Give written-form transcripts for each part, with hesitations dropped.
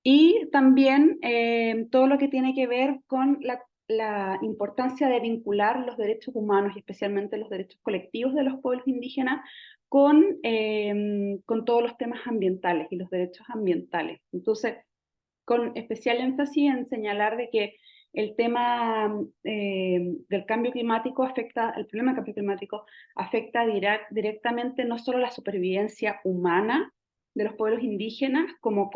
Y también todo lo que tiene que ver con la importancia de vincular los derechos humanos y especialmente los derechos colectivos de los pueblos indígenas con todos los temas ambientales y los derechos ambientales. Entonces, con especial énfasis en señalar de que el tema del cambio climático afecta, el problema del cambio climático afecta directamente no solo la supervivencia humana de los pueblos indígenas como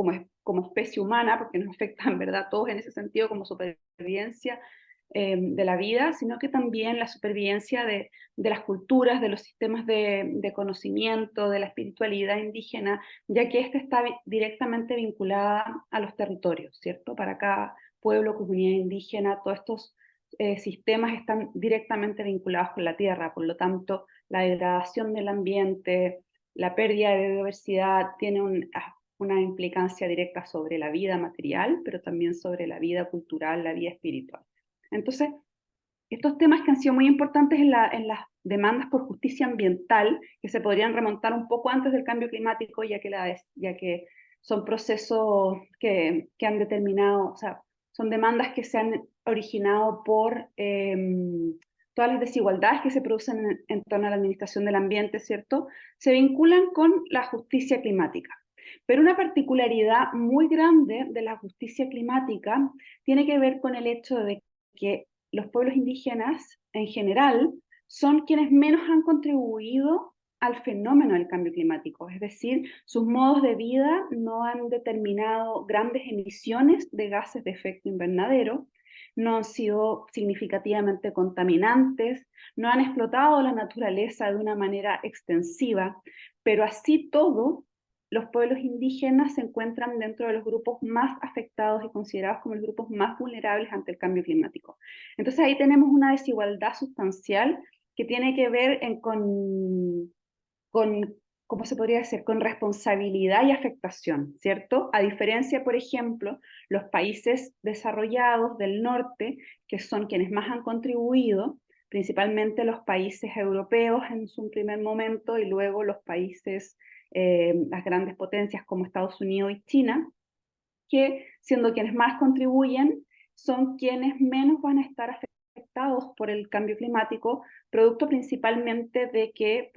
especie humana, porque nos afecta en verdad a todos en ese sentido como supervivencia de la vida, sino que también la supervivencia de las culturas, de los sistemas de conocimiento, de la espiritualidad indígena, ya que esta está directamente vinculada a los territorios, ¿cierto? Para cada pueblo, comunidad indígena, todos estos sistemas están directamente vinculados con la tierra, por lo tanto, la degradación del ambiente, la pérdida de biodiversidad tiene una implicancia directa sobre la vida material, pero también sobre la vida cultural, la vida espiritual. Entonces, estos temas que han sido muy importantes en las demandas por justicia ambiental, que se podrían remontar un poco antes del cambio climático, ya que son procesos que han determinado, o sea, son demandas que se han originado por todas las desigualdades que se producen en torno a la administración del ambiente, ¿cierto? Se vinculan con la justicia climática. Pero una particularidad muy grande de la justicia climática tiene que ver con el hecho de que los pueblos indígenas en general son quienes menos han contribuido al fenómeno del cambio climático, es decir, sus modos de vida no han determinado grandes emisiones de gases de efecto invernadero, no han sido significativamente contaminantes, no han explotado la naturaleza de una manera extensiva, pero así todo, los pueblos indígenas se encuentran dentro de los grupos más afectados y considerados como los grupos más vulnerables ante el cambio climático. Entonces ahí tenemos una desigualdad sustancial que tiene que ver con ¿cómo se podría decir? Con responsabilidad y afectación, ¿cierto? A diferencia, por ejemplo, los países desarrollados del norte, que son quienes más han contribuido, principalmente los países europeos en su primer momento y luego los países, las grandes potencias como Estados Unidos y China, que siendo quienes más contribuyen, son quienes menos van a estar afectados por el cambio climático, producto principalmente de que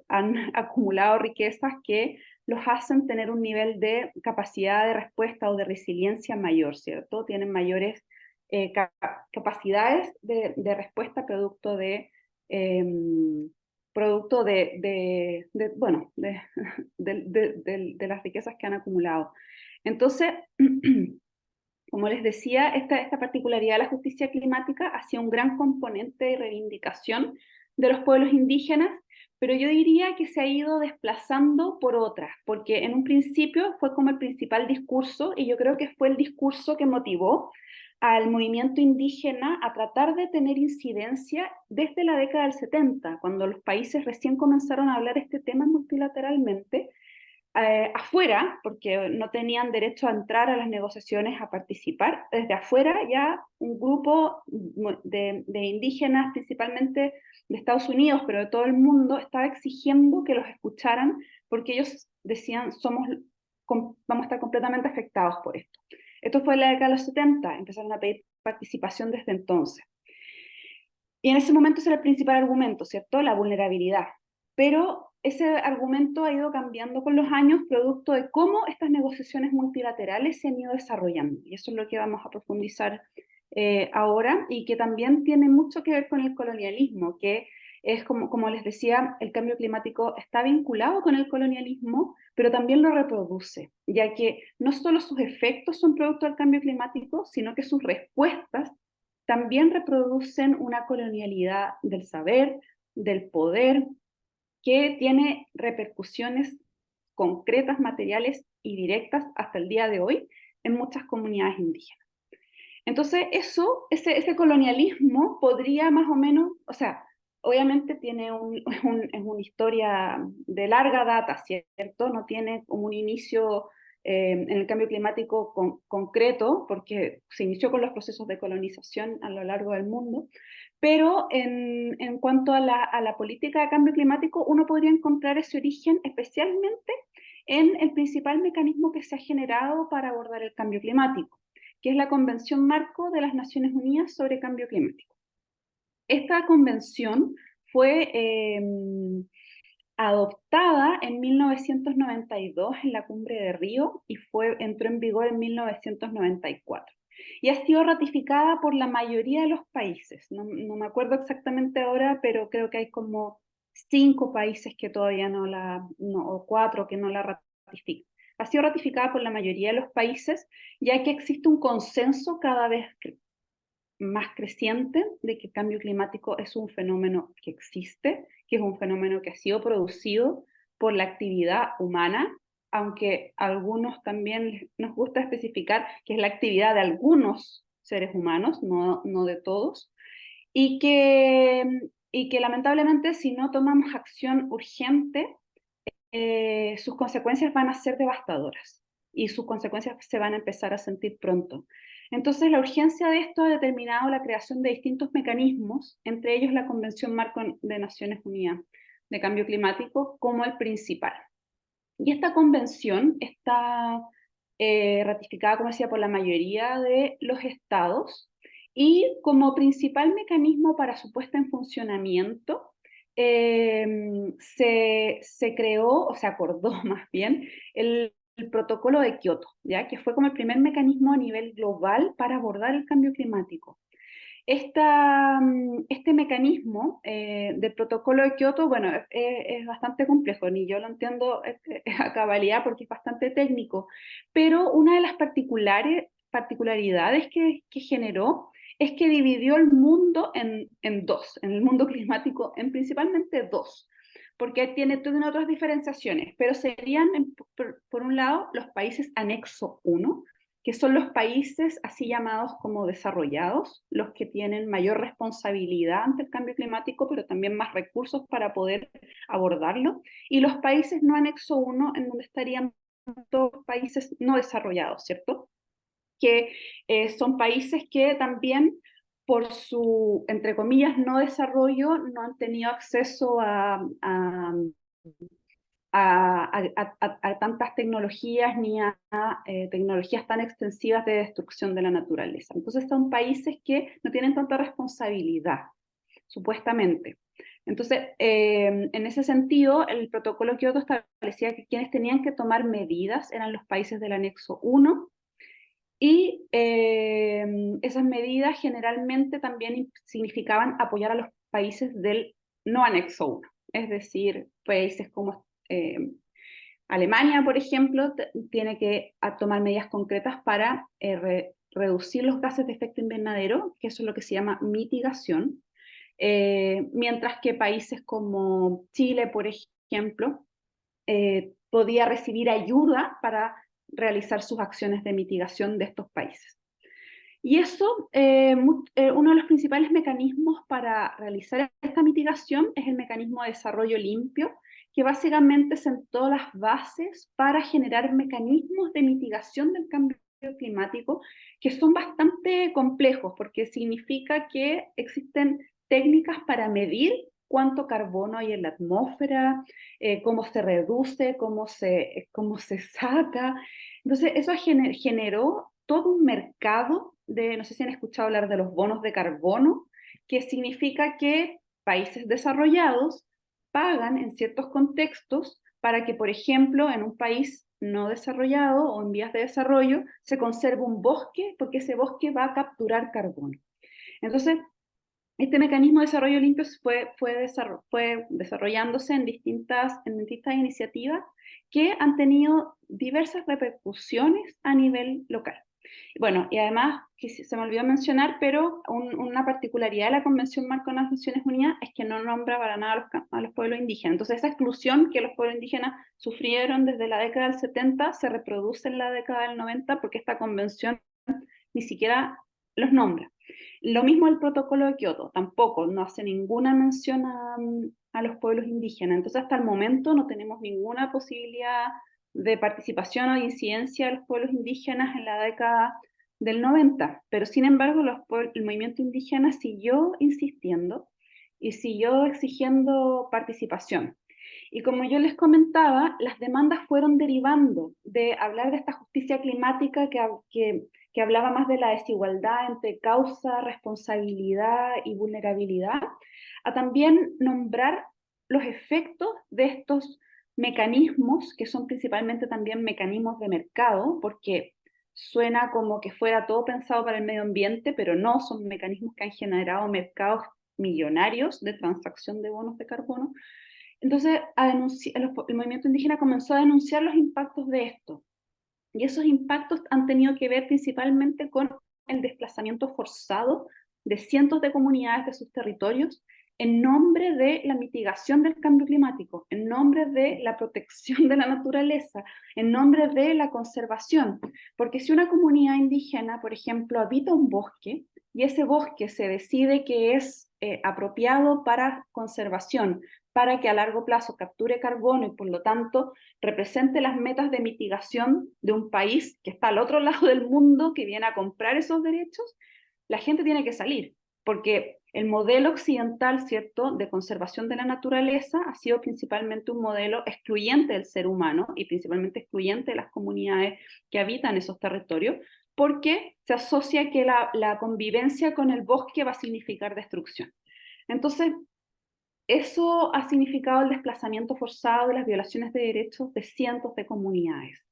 han acumulado riquezas que los hacen tener un nivel de capacidad de respuesta o de resiliencia mayor, ¿cierto? Tienen mayores capacidades de respuesta eh, producto bueno, de las riquezas que han acumulado. Entonces, como les decía, esta particularidad de la justicia climática ha sido un gran componente de reivindicación de los pueblos indígenas, pero yo diría que se ha ido desplazando por otras, porque en un principio fue como el principal discurso, y yo creo que fue el discurso que motivó al movimiento indígena a tratar de tener incidencia desde la década del 70, cuando los países recién comenzaron a hablar este tema multilateralmente, afuera, porque no tenían derecho a entrar a las negociaciones, a participar. Desde afuera ya un grupo de indígenas, principalmente de Estados Unidos, pero de todo el mundo, estaba exigiendo que los escucharan porque ellos decían, vamos a estar completamente afectados por esto. Esto fue en la década de los 70, empezaron a pedir participación desde entonces. Y en ese momento ese era el principal argumento, ¿cierto? La vulnerabilidad. Pero ese argumento ha ido cambiando con los años, producto de cómo estas negociaciones multilaterales se han ido desarrollando. Y eso es lo que vamos a profundizar ahora, y que también tiene mucho que ver con el colonialismo, que es como les decía, el cambio climático está vinculado con el colonialismo, pero también lo reproduce, ya que no solo sus efectos son producto del cambio climático, sino que sus respuestas también reproducen una colonialidad del saber, del poder, que tiene repercusiones concretas, materiales y directas hasta el día de hoy en muchas comunidades indígenas. Entonces, ese colonialismo podría más o menos, o sea, obviamente tiene es una historia de larga data, ¿cierto? No tiene como un inicio en el cambio climático concreto, porque se inició con los procesos de colonización a lo largo del mundo, pero en cuanto a la política de cambio climático, uno podría encontrar ese origen especialmente en el principal mecanismo que se ha generado para abordar el cambio climático, que es la Convención Marco de las Naciones Unidas sobre Cambio Climático. Esta convención fue adoptada en 1992 en la Cumbre de Río y entró en vigor en 1994. Y ha sido ratificada por la mayoría de los países. No me acuerdo exactamente ahora, pero creo que hay como 5 países que todavía o 4 que no la ratifican. Ha sido ratificada por la mayoría de los países, ya que existe un consenso cada vez más creciente de que el cambio climático es un fenómeno que existe, que es un fenómeno que ha sido producido por la actividad humana, aunque a algunos también nos gusta especificar que es la actividad de algunos seres humanos, no de todos, y que lamentablemente si no tomamos acción urgente, sus consecuencias van a ser devastadoras y sus consecuencias se van a empezar a sentir pronto. Entonces, la urgencia de esto ha determinado la creación de distintos mecanismos, entre ellos la Convención Marco de Naciones Unidas de Cambio Climático como el principal. Y esta convención está ratificada, como decía, por la mayoría de los estados y como principal mecanismo para su puesta en funcionamiento se creó, o se acordó más bien, el protocolo de Kioto, ¿ya? Que fue como el primer mecanismo a nivel global para abordar el cambio climático. Este mecanismo del protocolo de Kioto, bueno, es bastante complejo, ni yo lo entiendo a cabalidad porque es bastante técnico, pero una de las particularidades que generó es que dividió el mundo en dos, en el mundo climático en principalmente dos, porque tiene otras diferenciaciones, pero serían, por un lado, los países anexo 1, que son los países así llamados como desarrollados, los que tienen mayor responsabilidad ante el cambio climático, pero también más recursos para poder abordarlo, y los países no anexo 1, en donde estarían todos los países no desarrollados, ¿cierto? Que son países que también por su, entre comillas, no desarrollo, no han tenido acceso a tantas tecnologías ni a tecnologías tan extensivas de destrucción de la naturaleza. Entonces son países que no tienen tanta responsabilidad, supuestamente. Entonces, en ese sentido, el protocolo de Kioto establecía que quienes tenían que tomar medidas eran los países del anexo 1 y esas medidas generalmente también significaban apoyar a los países del no anexo 1, es decir, países como Alemania, por ejemplo, tiene que tomar medidas concretas para reducir los gases de efecto invernadero, que eso es lo que se llama mitigación, mientras que países como Chile, por ejemplo, podía recibir ayuda para realizar sus acciones de mitigación de estos países. Y eso, uno de los principales mecanismos para realizar esta mitigación es el mecanismo de desarrollo limpio, que básicamente sentó las bases para generar mecanismos de mitigación del cambio climático que son bastante complejos, porque significa que existen técnicas para medir cuánto carbono hay en la atmósfera, cómo se reduce, cómo se saca. Entonces, eso generó todo un mercado no sé si han escuchado hablar de los bonos de carbono, que significa que países desarrollados pagan en ciertos contextos para que, por ejemplo, en un país no desarrollado o en vías de desarrollo, se conserve un bosque porque ese bosque va a capturar carbono. Entonces, este mecanismo de desarrollo limpio fue desarrollándose en distintas iniciativas que han tenido diversas repercusiones a nivel local. Bueno, y además, que se me olvidó mencionar, pero una particularidad de la Convención Marco de las Naciones Unidas es que no nombra para nada a los pueblos indígenas. Entonces, esa exclusión que los pueblos indígenas sufrieron desde la década del 70 se reproduce en la década del 90 porque esta convención ni siquiera los nombra. Lo mismo el protocolo de Kioto, tampoco, no hace ninguna mención a los pueblos indígenas. Entonces, hasta el momento no tenemos ninguna posibilidad de participación o de incidencia de los pueblos indígenas en la década del 90, pero sin embargo el movimiento indígena siguió insistiendo y siguió exigiendo participación. Y como yo les comentaba, las demandas fueron derivando de hablar de esta justicia climática que hablaba más de la desigualdad entre causa, responsabilidad y vulnerabilidad, a también nombrar los efectos de estos mecanismos, que son principalmente también mecanismos de mercado, porque suena como que fuera todo pensado para el medio ambiente, pero no, son mecanismos que han generado mercados millonarios de transacción de bonos de carbono. Entonces, el movimiento indígena comenzó a denunciar los impactos de esto. Y esos impactos han tenido que ver principalmente con el desplazamiento forzado de cientos de comunidades de sus territorios en nombre de la mitigación del cambio climático, en nombre de la protección de la naturaleza, en nombre de la conservación. Porque si una comunidad indígena, por ejemplo, habita un bosque y ese bosque se decide que es apropiado para conservación, para que a largo plazo capture carbono y por lo tanto represente las metas de mitigación de un país que está al otro lado del mundo, que viene a comprar esos derechos, la gente tiene que salir, porque el modelo occidental, ¿cierto?, de conservación de la naturaleza ha sido principalmente un modelo excluyente del ser humano y principalmente excluyente de las comunidades que habitan esos territorios, porque se asocia que la convivencia con el bosque va a significar destrucción. Entonces, eso ha significado el desplazamiento forzado y las violaciones de derechos de cientos de comunidades.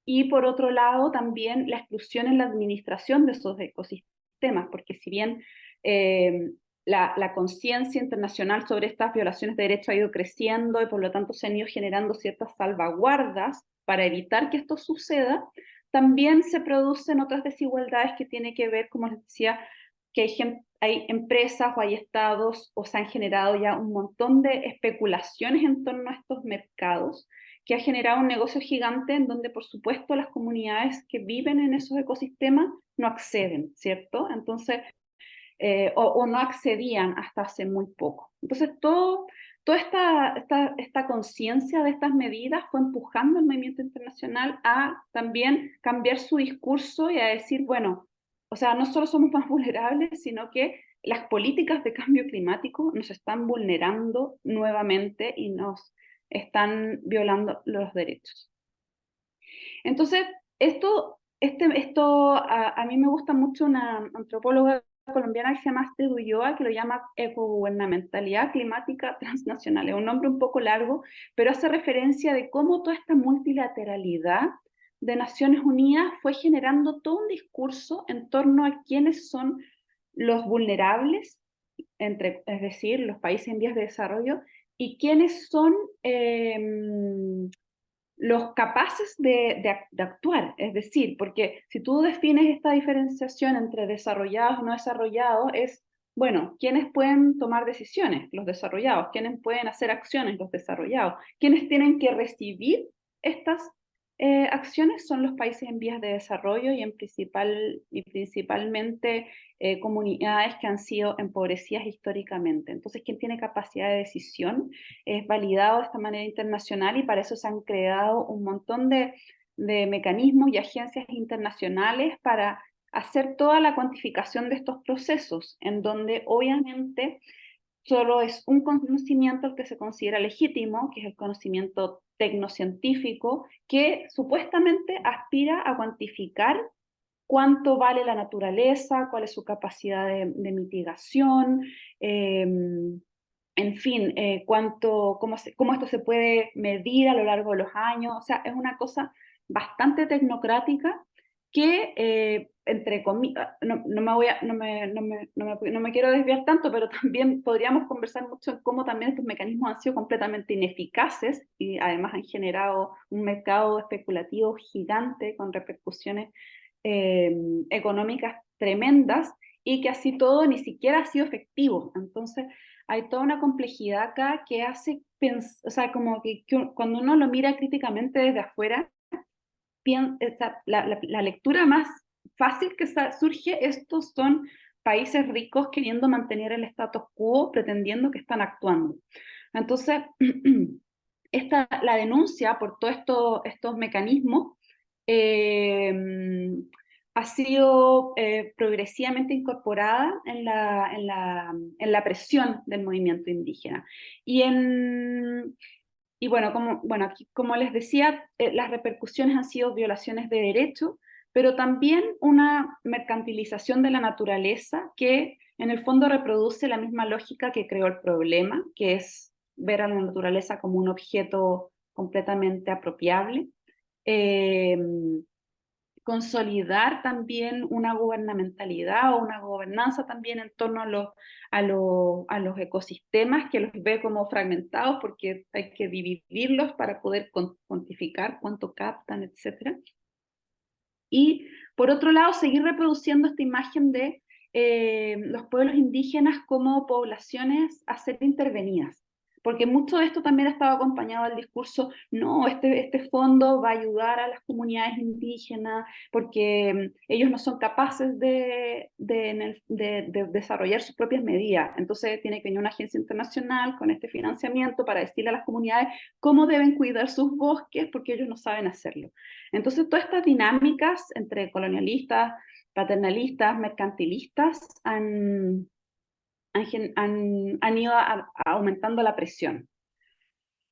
Y por otro lado, también la exclusión en la administración de esos ecosistemas, porque si bien la conciencia internacional sobre estas violaciones de derechos ha ido creciendo y por lo tanto se han ido generando ciertas salvaguardas para evitar que esto suceda, también se producen otras desigualdades que tienen que ver, como les decía, que hay empresas o hay estados o se han generado ya un montón de especulaciones en torno a estos mercados que ha generado un negocio gigante en donde, por supuesto, las comunidades que viven en esos ecosistemas no acceden, ¿cierto? Entonces, o no accedían hasta hace muy poco. Entonces, toda esta conciencia de estas medidas fue empujando al movimiento internacional a también cambiar su discurso y a decir, bueno, o sea, no solo somos más vulnerables, sino que las políticas de cambio climático nos están vulnerando nuevamente y nos están violando los derechos. Entonces, esto a mí me gusta mucho una antropóloga colombiana que se llama Astrid Ulloa, que lo llama ecogubernamentalidad climática transnacional. Es un nombre un poco largo, pero hace referencia de cómo toda esta multilateralidad de Naciones Unidas fue generando todo un discurso en torno a quiénes son los vulnerables, es decir, los países en vías de desarrollo, y quiénes son los capaces de actuar. Es decir, porque si tú defines esta diferenciación entre desarrollados y no desarrollados, es, bueno, ¿quiénes pueden tomar decisiones? Los desarrollados. ¿Quiénes pueden hacer acciones? Los desarrollados. ¿Quiénes tienen que recibir estas acciones? Son los países en vías de desarrollo y principalmente comunidades que han sido empobrecidas históricamente. Entonces, ¿quién tiene capacidad de decisión? Es validado de esta manera internacional y para eso se han creado un montón de mecanismos y agencias internacionales para hacer toda la cuantificación de estos procesos, en donde obviamente solo es un conocimiento el que se considera legítimo, que es el conocimiento tecnocientífico, que supuestamente aspira a cuantificar cuánto vale la naturaleza, cuál es su capacidad de mitigación, en fin, cómo esto se puede medir a lo largo de los años. O sea, es una cosa bastante tecnocrática que, entre comillas, no me quiero desviar tanto, pero también podríamos conversar mucho en cómo también estos mecanismos han sido completamente ineficaces y además han generado un mercado especulativo gigante con repercusiones económicas tremendas y que así todo ni siquiera ha sido efectivo. Entonces, hay toda una complejidad acá que hace, o sea, como que cuando uno lo mira críticamente desde afuera, la lectura más fácil que surge, estos son países ricos queriendo mantener el status quo, pretendiendo que están actuando. Entonces, la denuncia por todos estos mecanismos eh, ha sido progresivamente incorporada en la presión del movimiento indígena. Y Y bueno, aquí, como les decía, las repercusiones han sido violaciones de derecho, pero también una mercantilización de la naturaleza que en el fondo reproduce la misma lógica que creó el problema, que es ver a la naturaleza como un objeto completamente apropiable. Eh, Consolidar también una gubernamentalidad o una gobernanza también en torno a los ecosistemas, que los ve como fragmentados porque hay que dividirlos para poder cuantificar cuánto captan, etcétera. Y por otro lado, seguir reproduciendo esta imagen de los pueblos indígenas como poblaciones a ser intervenidas. Porque mucho de esto también ha estado acompañado del discurso, no, este fondo va a ayudar a las comunidades indígenas porque ellos no son capaces de desarrollar sus propias medidas. Entonces tiene que venir una agencia internacional con este financiamiento para decirle a las comunidades cómo deben cuidar sus bosques porque ellos no saben hacerlo. Entonces, todas estas dinámicas entre colonialistas, paternalistas, mercantilistas han ido aumentando la presión.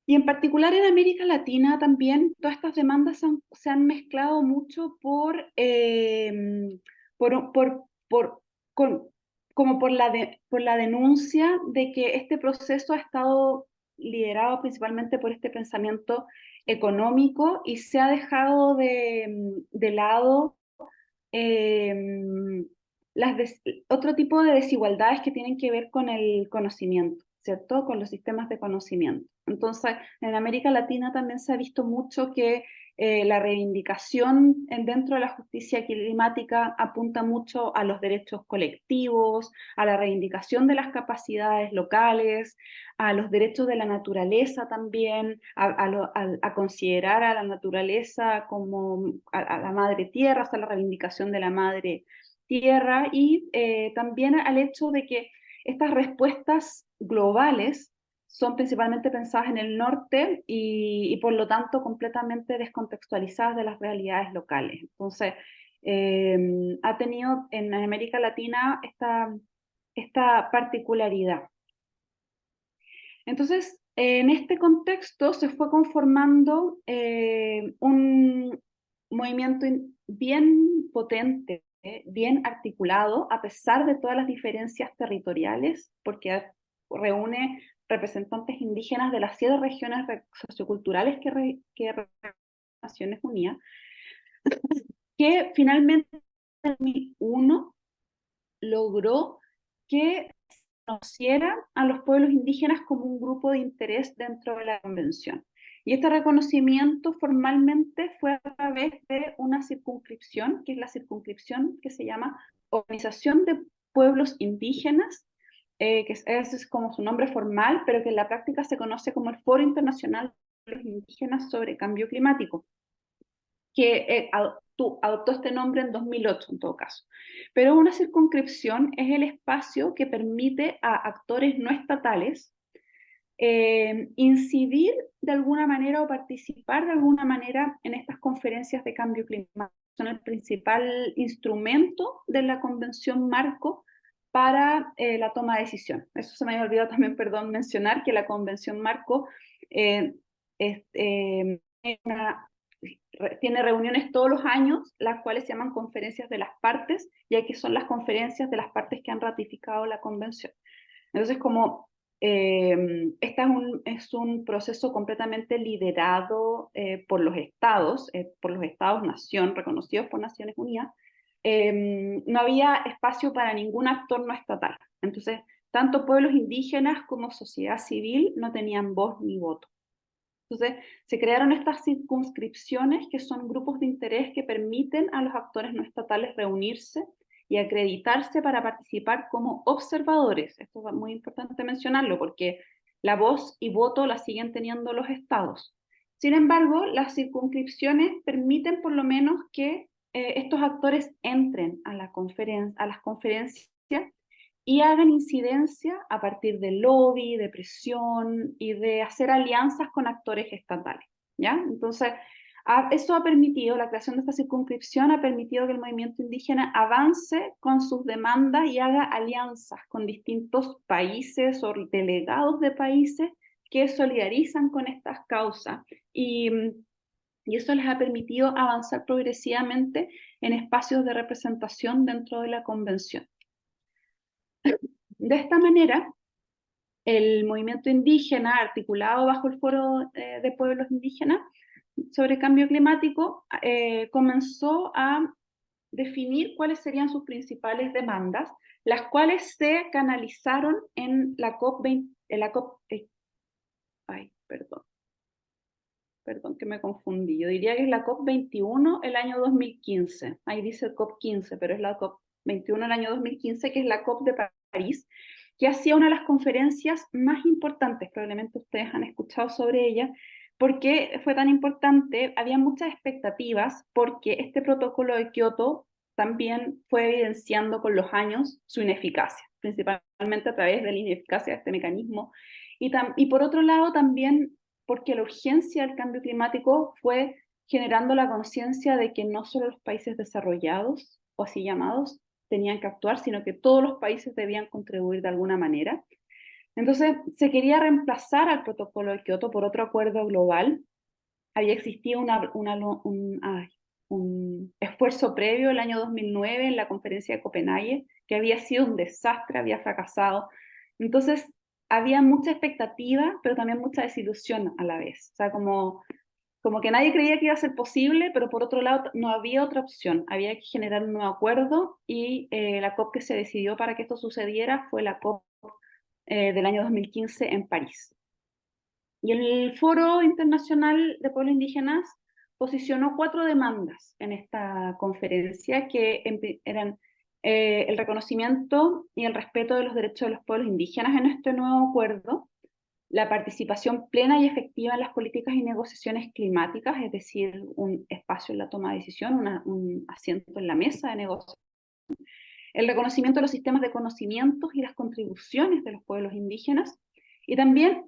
Y en particular en América Latina también todas estas demandas se han mezclado mucho por, por, por, con- como por la denuncia de que este proceso ha estado liderado principalmente por este pensamiento económico y se ha dejado de lado eh, otro tipo de desigualdades que tienen que ver con el conocimiento, ¿cierto? Con los sistemas de conocimiento. Entonces, en América Latina también se ha visto mucho que la reivindicación dentro de la justicia climática apunta mucho a los derechos colectivos, a la reivindicación de las capacidades locales, a los derechos de la naturaleza también, a considerar a la naturaleza como a la madre tierra, hasta la reivindicación de la madre tierra y también al hecho de que estas respuestas globales son principalmente pensadas en el norte y por lo tanto completamente descontextualizadas de las realidades locales. Entonces, ha tenido en América Latina esta particularidad. Entonces, en este contexto se fue conformando un movimiento bien potente, bien articulado, a pesar de todas las diferencias territoriales, porque reúne representantes indígenas de las 7 regiones socioculturales que Naciones Unidas, que finalmente en 2001 logró que conociera a los pueblos indígenas como un grupo de interés dentro de la convención. Y este reconocimiento formalmente fue a través de una circunscripción, que es la circunscripción que se llama Organización de Pueblos Indígenas, ese es como su nombre formal, pero que en la práctica se conoce como el Foro Internacional de Pueblos Indígenas sobre Cambio Climático, que adoptó este nombre en 2008 en todo caso. Pero una circunscripción es el espacio que permite a actores no estatales incidir de alguna manera o participar de alguna manera en estas conferencias de cambio climático. Son el principal instrumento de la Convención Marco para la toma de decisión. Eso se me había olvidado también, perdón, mencionar que la Convención Marco es una tiene reuniones todos los años, las cuales se llaman conferencias de las partes, ya que son las conferencias de las partes que han ratificado la convención. Entonces, como este es un proceso completamente liderado por los estados-nación, reconocidos por Naciones Unidas, no había espacio para ningún actor no estatal. Entonces, tanto pueblos indígenas como sociedad civil no tenían voz ni voto. Entonces, se crearon estas circunscripciones que son grupos de interés que permiten a los actores no estatales reunirse y acreditarse para participar como observadores. Esto es muy importante mencionarlo porque la voz y voto la siguen teniendo los estados. Sin embargo, las circunscripciones permiten por lo menos que estos actores entren a las conferencias y hagan incidencia a partir de lobby, de presión y de hacer alianzas con actores estatales, ¿ya? Entonces, eso ha permitido, la creación de esta circunscripción ha permitido que el movimiento indígena avance con sus demandas y haga alianzas con distintos países o delegados de países que solidarizan con estas causas y eso les ha permitido avanzar progresivamente en espacios de representación dentro de la convención. De esta manera, el movimiento indígena, articulado bajo el Foro de Pueblos Indígenas sobre Cambio Climático, comenzó a definir cuáles serían sus principales demandas, las cuales se canalizaron en la COP20, perdón que me confundí, yo diría que es la COP21 el año 2015, ahí dice COP15, pero es la COP21 el año 2015, que es la COP de París, que ha sido una de las conferencias más importantes, probablemente ustedes han escuchado sobre ella. ¿Por qué fue tan importante? Había muchas expectativas porque este protocolo de Kioto también fue evidenciando con los años su ineficacia, principalmente a través de la ineficacia de este mecanismo. Y por otro lado también porque la urgencia del cambio climático fue generando la conciencia de que no solo los países desarrollados, o así llamados, tenían que actuar, sino que todos los países debían contribuir de alguna manera. Entonces, se quería reemplazar al protocolo de Kioto por otro acuerdo global. Había existido un esfuerzo previo el año 2009 en la conferencia de Copenhague, que había sido un desastre, había fracasado. Entonces, había mucha expectativa, pero también mucha desilusión a la vez. O sea, como que nadie creía que iba a ser posible, pero por otro lado no había otra opción. Había que generar un nuevo acuerdo y la COP que se decidió para que esto sucediera fue la COP del año 2015 en París. Y el Foro Internacional de Pueblos Indígenas posicionó 4 demandas en esta conferencia que eran el reconocimiento y el respeto de los derechos de los pueblos indígenas en este nuevo acuerdo, la participación plena y efectiva en las políticas y negociaciones climáticas, es decir, un espacio en la toma de decisión, un asiento en la mesa de negociación, el reconocimiento de los sistemas de conocimientos y las contribuciones de los pueblos indígenas, y también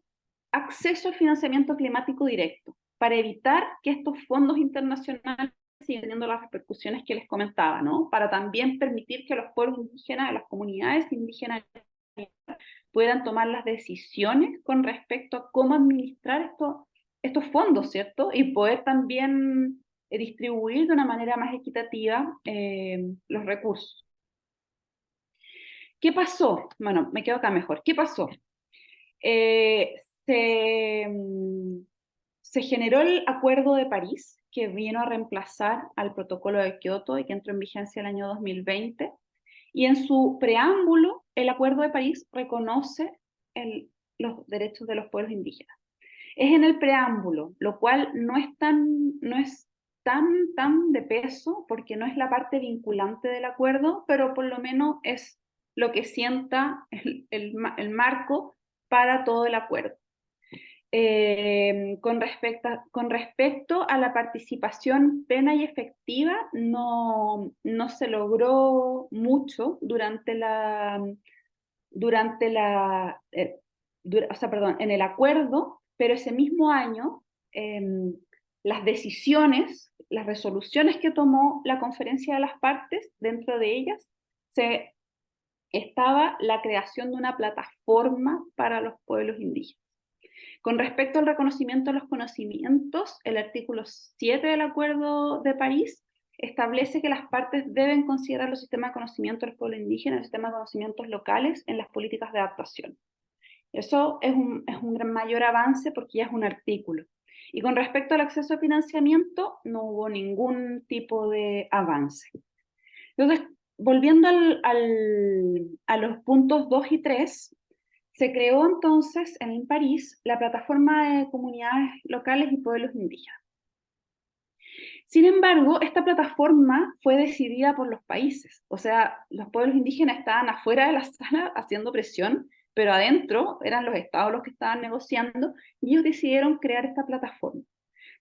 acceso al financiamiento climático directo, para evitar que estos fondos internacionales sigan teniendo las repercusiones que les comentaba, ¿no? Para también permitir que los pueblos indígenas, las comunidades indígenas puedan tomar las decisiones con respecto a cómo administrar estos fondos, ¿cierto? Y poder también distribuir de una manera más equitativa los recursos. ¿Qué pasó? Bueno, me quedo acá mejor. ¿Qué pasó? Eh, se, se generó el Acuerdo de París, que vino a reemplazar al Protocolo de Kioto y que entró en vigencia el año 2020. Y en su preámbulo, el Acuerdo de París reconoce los derechos de los pueblos indígenas. Es en el preámbulo, lo cual no es tan de peso, porque no es la parte vinculante del acuerdo, pero por lo menos es lo que sienta el marco para todo el acuerdo. Con respecto a la participación plena y efectiva, no se logró mucho en el acuerdo, pero ese mismo año las decisiones, las resoluciones que tomó la conferencia de las partes, dentro de ellas estaba la creación de una plataforma para los pueblos indígenas. Con respecto al reconocimiento de los conocimientos, el artículo 7 del Acuerdo de París establece que las partes deben considerar los sistemas de conocimiento de los pueblos indígenas, los sistemas de conocimientos locales en las políticas de adaptación. Eso es un gran mayor avance porque ya es un artículo. Y con respecto al acceso a financiamiento, no hubo ningún tipo de avance. Entonces, volviendo a los puntos 2 y 3, se creó entonces en París la plataforma de comunidades locales y pueblos indígenas. Sin embargo, esta plataforma fue decidida por los países, o sea, los pueblos indígenas estaban afuera de la sala haciendo presión, pero adentro eran los estados los que estaban negociando, y ellos decidieron crear esta plataforma,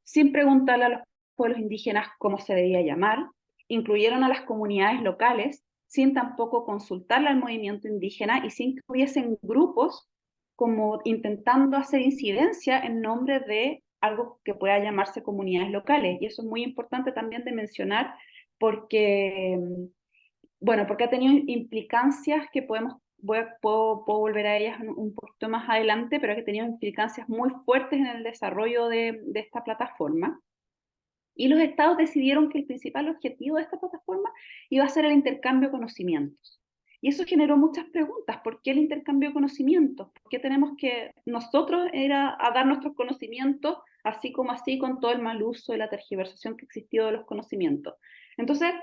sin preguntarle a los pueblos indígenas cómo se debía llamar, incluyeron a las comunidades locales, sin tampoco consultarle al movimiento indígena y sin que hubiesen grupos como intentando hacer incidencia en nombre de algo que pueda llamarse comunidades locales. Y eso es muy importante también de mencionar porque, bueno, porque ha tenido implicancias que podemos puedo volver a ellas un poquito más adelante, pero que tenían implicancias muy fuertes en el desarrollo de esta plataforma. Y los estados decidieron que el principal objetivo de esta plataforma iba a ser el intercambio de conocimientos. Y eso generó muchas preguntas. ¿Por qué el intercambio de conocimientos? ¿Por qué tenemos que nosotros era a dar nuestros conocimientos así como así con todo el mal uso y la tergiversación que existió de los conocimientos? Entonces,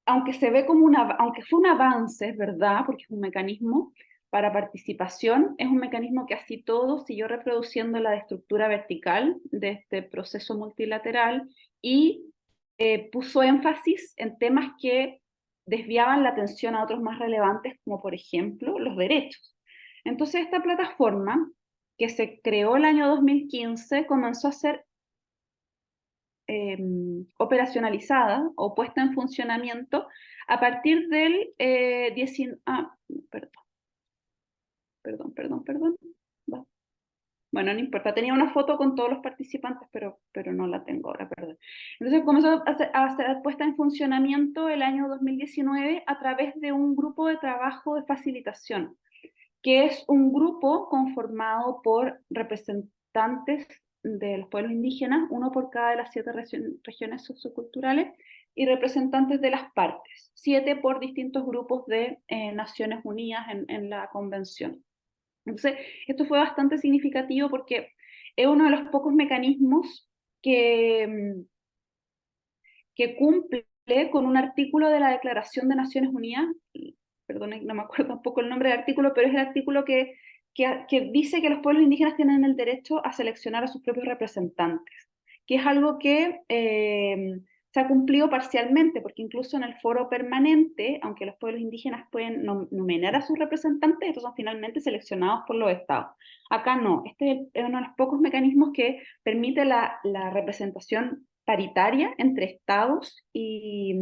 aunque se ve como aunque fue un avance, es verdad, porque es un mecanismo para participación, es un mecanismo que así todo siguió reproduciendo la estructura vertical de este proceso multilateral y puso énfasis en temas que desviaban la atención a otros más relevantes, como por ejemplo los derechos. Entonces esta plataforma, que se creó el año 2015, comenzó a ser operacionalizada o puesta en funcionamiento a partir del perdón, perdón. Bueno, no importa, tenía una foto con todos los participantes, pero no la tengo ahora, perdón. Entonces comenzó a ser puesta en funcionamiento el año 2019 a través de un grupo de trabajo de facilitación, que es un grupo conformado por representantes de los pueblos indígenas, uno por cada de las 7 regiones socioculturales, y representantes de las partes, 7 por distintos grupos de Naciones Unidas en la convención. Entonces, esto fue bastante significativo porque es uno de los pocos mecanismos que cumple con un artículo de la Declaración de Naciones Unidas, perdón, no me acuerdo tampoco el nombre del artículo, pero es el artículo que dice que los pueblos indígenas tienen el derecho a seleccionar a sus propios representantes, que es algo que se ha cumplido parcialmente, porque incluso en el foro permanente, aunque los pueblos indígenas pueden nominar a sus representantes, estos son finalmente seleccionados por los estados. Acá no, este es uno de los pocos mecanismos que permite la representación paritaria entre estados y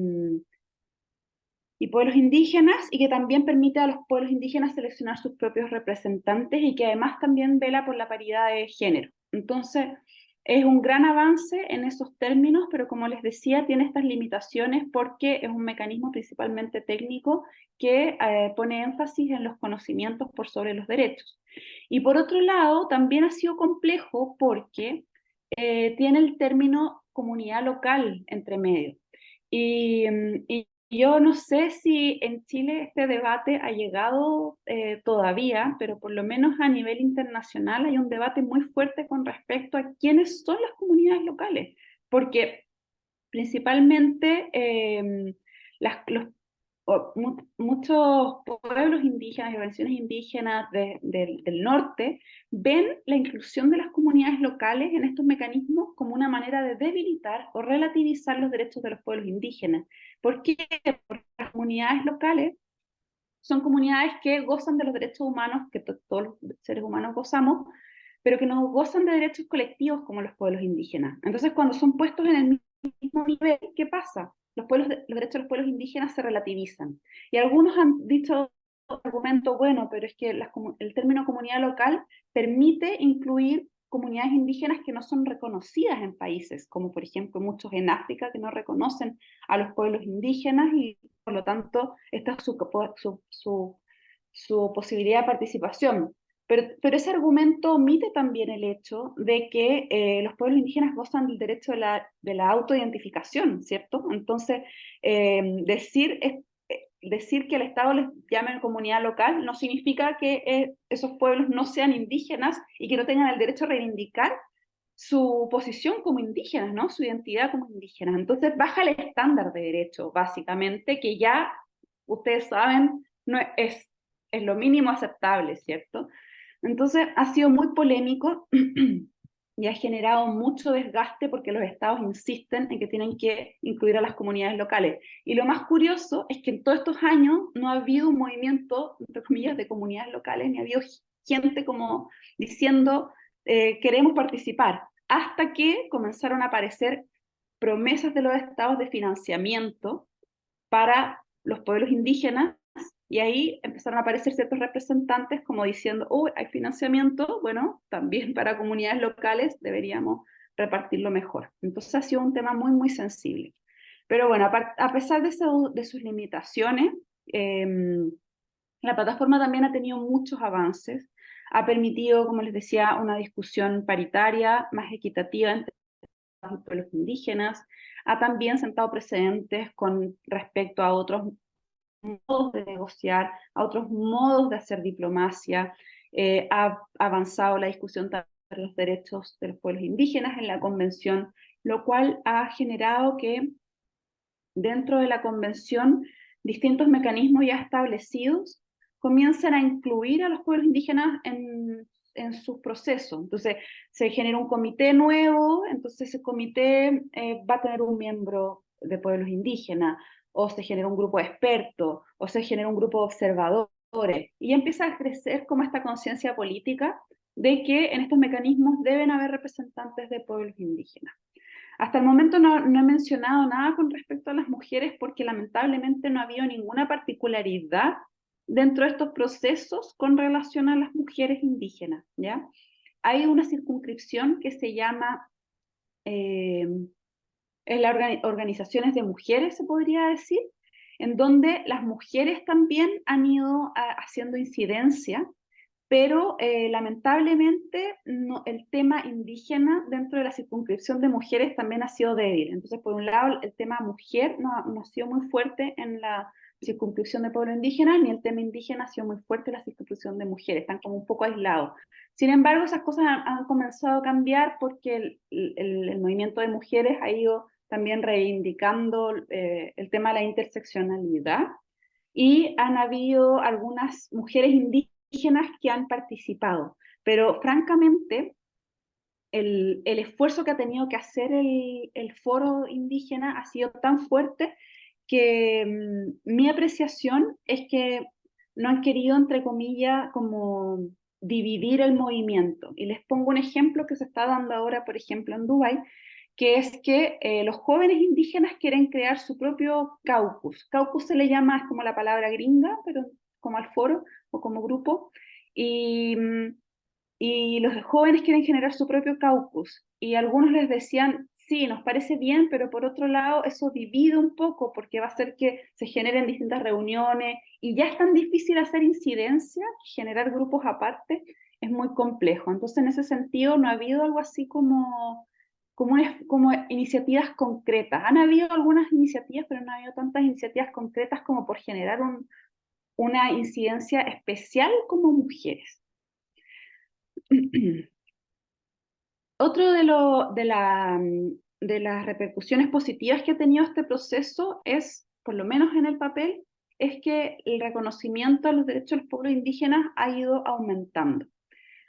pueblos indígenas, y que también permite a los pueblos indígenas seleccionar sus propios representantes y que además también vela por la paridad de género. Entonces, es un gran avance en esos términos, pero como les decía, tiene estas limitaciones porque es un mecanismo principalmente técnico que pone énfasis en los conocimientos por sobre los derechos. Y por otro lado, también ha sido complejo porque tiene el término comunidad local entre medio. Y yo no sé si en Chile este debate ha llegado todavía, pero por lo menos a nivel internacional hay un debate muy fuerte con respecto a quiénes son las comunidades locales, porque principalmente los muchos pueblos indígenas y organizaciones indígenas del norte ven la inclusión de las comunidades locales en estos mecanismos como una manera de debilitar o relativizar los derechos de los pueblos indígenas. ¿Por qué? Porque las comunidades locales son comunidades que gozan de los derechos humanos que todos los seres humanos gozamos, pero que no gozan de derechos colectivos como los pueblos indígenas. Entonces, cuando son puestos en el mismo nivel, ¿qué pasa? Los derechos de los pueblos indígenas se relativizan. Y algunos han dicho argumento, bueno, pero es que el término comunidad local permite incluir comunidades indígenas que no son reconocidas en países, como por ejemplo muchos en África que no reconocen a los pueblos indígenas y por lo tanto esta es su posibilidad de participación. Pero ese argumento omite también el hecho de que los pueblos indígenas gozan del derecho de la autoidentificación, ¿cierto? Entonces, decir que el Estado les llame comunidad local no significa que esos pueblos no sean indígenas y que no tengan el derecho a reivindicar su posición como indígenas, ¿no? Su identidad como indígenas. Entonces baja el estándar de derecho, básicamente, que ya ustedes saben no es lo mínimo aceptable, ¿cierto? Entonces ha sido muy polémico y ha generado mucho desgaste porque los estados insisten en que tienen que incluir a las comunidades locales. Y lo más curioso es que en todos estos años no ha habido un movimiento, entre comillas, de comunidades locales, ni ha habido gente como diciendo queremos participar, hasta que comenzaron a aparecer promesas de los estados de financiamiento para los pueblos indígenas, y ahí empezaron a aparecer ciertos representantes como diciendo, oh, hay financiamiento, bueno, también para comunidades locales deberíamos repartirlo mejor. Entonces ha sido un tema muy, muy sensible. Pero bueno, a pesar de sus limitaciones, La plataforma también ha tenido muchos avances, ha permitido, como les decía, una discusión paritaria, más equitativa entre los pueblos indígenas, ha también sentado precedentes con respecto a otros modos de negociar, a otros modos de hacer diplomacia, ha avanzado la discusión de los derechos de los pueblos indígenas en la convención, lo cual ha generado que dentro de la convención distintos mecanismos ya establecidos comiencen a incluir a los pueblos indígenas en sus procesos. Entonces, se genera un comité nuevo, entonces ese comité va a tener un miembro de pueblos indígenas, o se genera un grupo de expertos, o se genera un grupo de observadores, y empieza a crecer como esta conciencia política de que en estos mecanismos deben haber representantes de pueblos indígenas. Hasta el momento no he mencionado nada con respecto a las mujeres porque lamentablemente no ha habido ninguna particularidad dentro de estos procesos con relación a las mujeres indígenas, ¿ya? Hay una circunscripción que se llama organizaciones de mujeres, se podría decir, en donde las mujeres también han ido haciendo incidencia, pero lamentablemente no, el tema indígena dentro de la circunscripción de mujeres también ha sido débil. Entonces, por un lado, el tema mujer no ha sido muy fuerte en la circunscripción de pueblos indígenas, ni el tema indígena ha sido muy fuerte en la circunscripción de mujeres, están como un poco aislados. Sin embargo, esas cosas han comenzado a cambiar porque el movimiento de mujeres ha ido también reivindicando el tema de la interseccionalidad y han habido algunas mujeres indígenas que han participado, pero francamente el esfuerzo que ha tenido que hacer el foro indígena ha sido tan fuerte que mi apreciación es que no han querido, entre comillas, como dividir el movimiento. Y les pongo un ejemplo que se está dando ahora, por ejemplo, en Dubái, que es que los jóvenes indígenas quieren crear su propio caucus. Caucus se le llama, es como la palabra gringa, pero como al foro o como grupo. Y, y los jóvenes quieren generar su propio caucus. Y algunos les decían, sí, nos parece bien, pero por otro lado eso divide un poco porque va a hacer que se generen distintas reuniones y ya es tan difícil hacer incidencia, generar grupos aparte es muy complejo. Entonces en ese sentido no ha habido algo así como iniciativas concretas. Han habido algunas iniciativas, pero no ha habido tantas iniciativas concretas como por generar una incidencia especial como mujeres. Otro de las repercusiones positivas que ha tenido este proceso es, por lo menos en el papel, es que el reconocimiento a los derechos de los pueblos indígenas ha ido aumentando.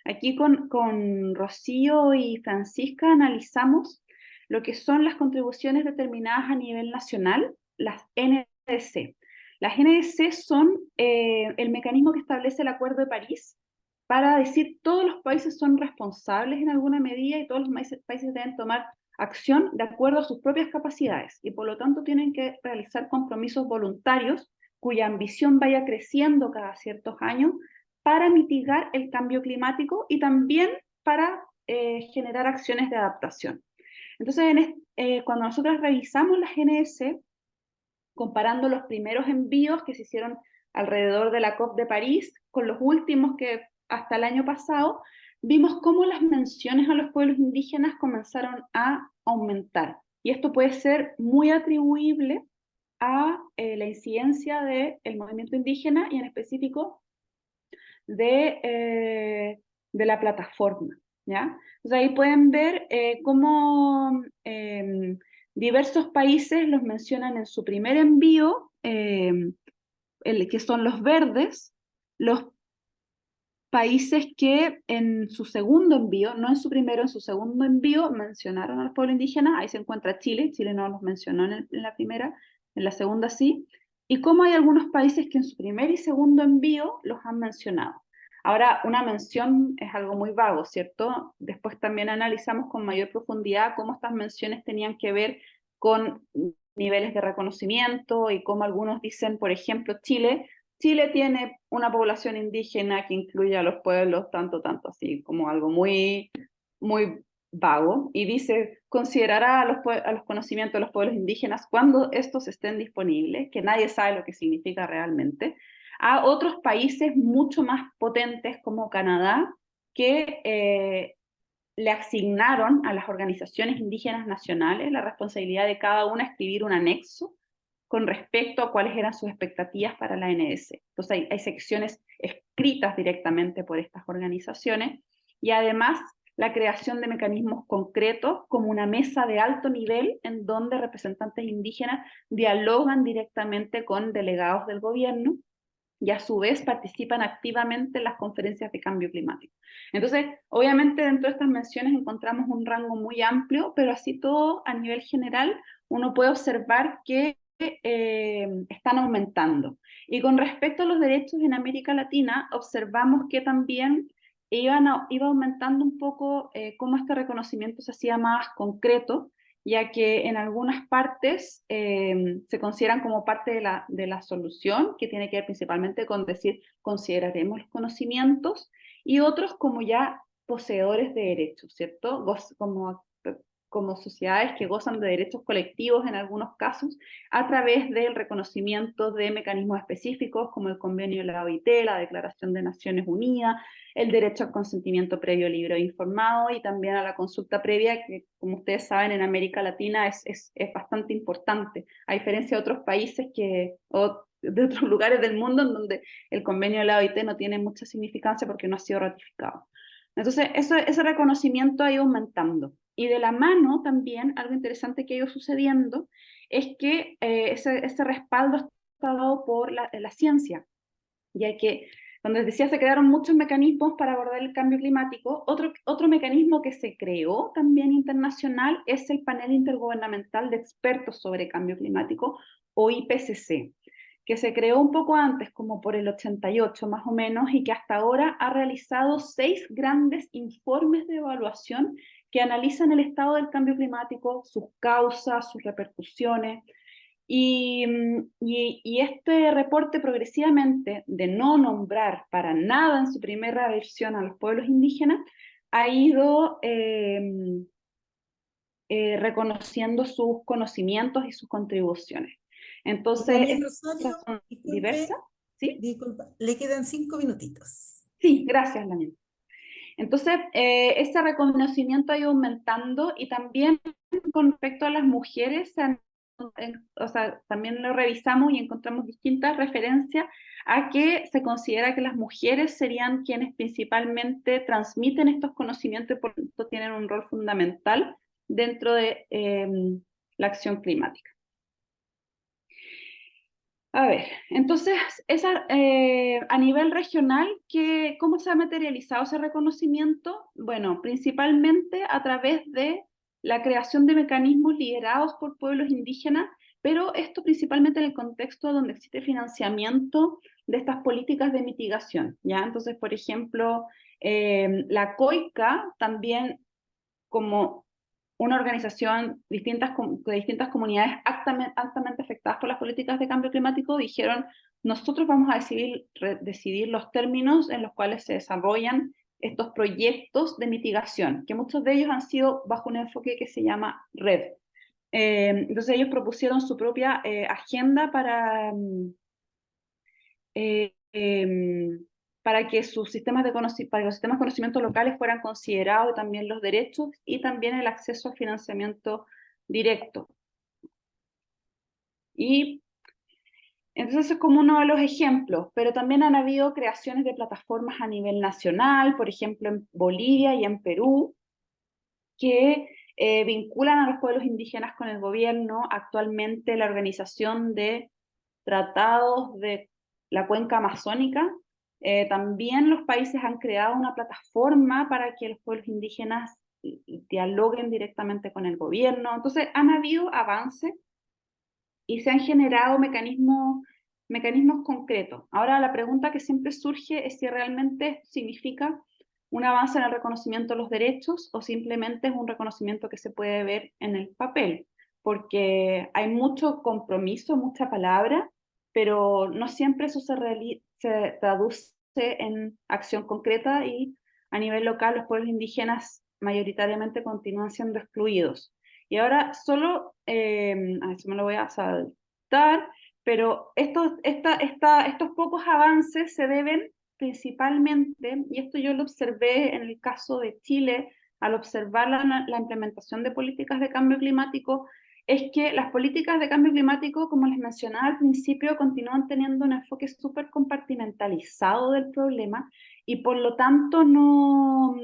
Aquí con Rocío y Francisca analizamos lo que son las contribuciones determinadas a nivel nacional, las NDC. Las NDC son el mecanismo que establece el Acuerdo de París para decir todos los países son responsables en alguna medida y todos los países deben tomar acción de acuerdo a sus propias capacidades y por lo tanto tienen que realizar compromisos voluntarios cuya ambición vaya creciendo cada ciertos años para mitigar el cambio climático y también para generar acciones de adaptación. Entonces, cuando nosotros revisamos las GNS, comparando los primeros envíos que se hicieron alrededor de la COP de París con los últimos que hasta el año pasado, vimos cómo las menciones a los pueblos indígenas comenzaron a aumentar. Y esto puede ser muy atribuible a la incidencia del movimiento indígena y en específico de la plataforma, ¿ya? Entonces ahí pueden ver cómo diversos países los mencionan en su primer envío, que son los verdes, los países que en su segundo envío, no en su primero, en su segundo envío, mencionaron a los pueblos indígenas, ahí se encuentra Chile, Chile no los mencionó en la primera, en la segunda sí, y cómo hay algunos países que en su primer y segundo envío los han mencionado. Ahora, una mención es algo muy vago, ¿cierto? Después también analizamos con mayor profundidad cómo estas menciones tenían que ver con niveles de reconocimiento y cómo algunos dicen, por ejemplo, Chile tiene una población indígena que incluye a los pueblos, tanto, así como algo muy, muy vago, y dice, considerará a los conocimientos de los pueblos indígenas cuando estos estén disponibles, que nadie sabe lo que significa realmente. a otros países mucho más potentes como Canadá, que le asignaron a las organizaciones indígenas nacionales la responsabilidad de cada una escribir un anexo con respecto a cuáles eran sus expectativas para la ANS. Entonces hay secciones escritas directamente por estas organizaciones y además la creación de mecanismos concretos como una mesa de alto nivel en donde representantes indígenas dialogan directamente con delegados del gobierno y a su vez participan activamente en las conferencias de cambio climático. Entonces, obviamente dentro de estas menciones encontramos un rango muy amplio, pero así todo a nivel general uno puede observar que están aumentando. Y con respecto a los derechos en América Latina, observamos que también iba aumentando un poco cómo este reconocimiento se hacía más concreto, ya que en algunas partes se consideran como parte de la solución, que tiene que ver principalmente con decir, consideraremos los conocimientos, y otros como ya poseedores de derechos, ¿cierto? Como sociedades que gozan de derechos colectivos en algunos casos, a través del reconocimiento de mecanismos específicos como el convenio de la OIT, la Declaración de Naciones Unidas, el derecho al consentimiento previo libre e informado y también a la consulta previa, que como ustedes saben en América Latina es bastante importante, a diferencia de otros países o de otros lugares del mundo en donde el convenio de la OIT no tiene mucha significancia porque no ha sido ratificado. Entonces, ese reconocimiento ha ido aumentando. Y de la mano también, algo interesante que ha ido sucediendo, es que ese respaldo está dado por la ciencia, ya que, como les decía, se crearon muchos mecanismos para abordar el cambio climático. Otro mecanismo que se creó también internacional es el Panel Intergubernamental de Expertos sobre Cambio Climático, o IPCC, que se creó un poco antes, como por el 88 más o menos, y que hasta ahora ha realizado 6 grandes informes de evaluación que analizan el estado del cambio climático, sus causas, sus repercusiones, y este reporte progresivamente, de no nombrar para nada en su primera versión a los pueblos indígenas, ha ido reconociendo sus conocimientos y sus contribuciones. Entonces, Daniel Rosario, estas son disculpe, diversas, ¿sí? disculpa, le quedan 5 minutitos. Sí, gracias, Daniel. Entonces, ese reconocimiento ha ido aumentando y también con respecto a las mujeres, o sea, también lo revisamos y encontramos distintas referencias a que se considera que las mujeres serían quienes principalmente transmiten estos conocimientos y por lo tanto tienen un rol fundamental dentro de la acción climática. A ver, entonces, a nivel regional, ¿cómo se ha materializado ese reconocimiento? Bueno, principalmente a través de la creación de mecanismos liderados por pueblos indígenas, pero esto principalmente en el contexto donde existe financiamiento de estas políticas de mitigación, ¿ya? Entonces, por ejemplo, la COICA también como una organización de distintas comunidades altamente afectadas por las políticas de cambio climático, dijeron, nosotros vamos a decidir los términos en los cuales se desarrollan estos proyectos de mitigación, que muchos de ellos han sido bajo un enfoque que se llama RED. Entonces ellos propusieron su propia agenda eh, eh, para que para que los sistemas de conocimiento locales fueran considerados, también los derechos y también el acceso a financiamiento directo. Y entonces eso es como uno de los ejemplos, pero también han habido creaciones de plataformas a nivel nacional, por ejemplo en Bolivia y en Perú, que vinculan a los pueblos indígenas con el gobierno. Actualmente la Organización de Tratados de la Cuenca Amazónica, también los países han creado una plataforma para que los pueblos indígenas dialoguen directamente con el gobierno. Entonces han habido avances y se han generado mecanismos concretos. Ahora la pregunta que siempre surge es si realmente significa un avance en el reconocimiento de los derechos o simplemente es un reconocimiento que se puede ver en el papel, porque hay mucho compromiso, mucha palabra, pero no siempre eso se traduce en acción concreta y a nivel local los pueblos indígenas mayoritariamente continúan siendo excluidos. Y ahora solo, a eso me lo voy a saltar, pero estos pocos avances se deben principalmente, y esto yo lo observé en el caso de Chile, al observar la implementación de políticas de cambio climático, es que las políticas de cambio climático, como les mencionaba al principio, continúan teniendo un enfoque súper compartimentalizado del problema y por lo tanto no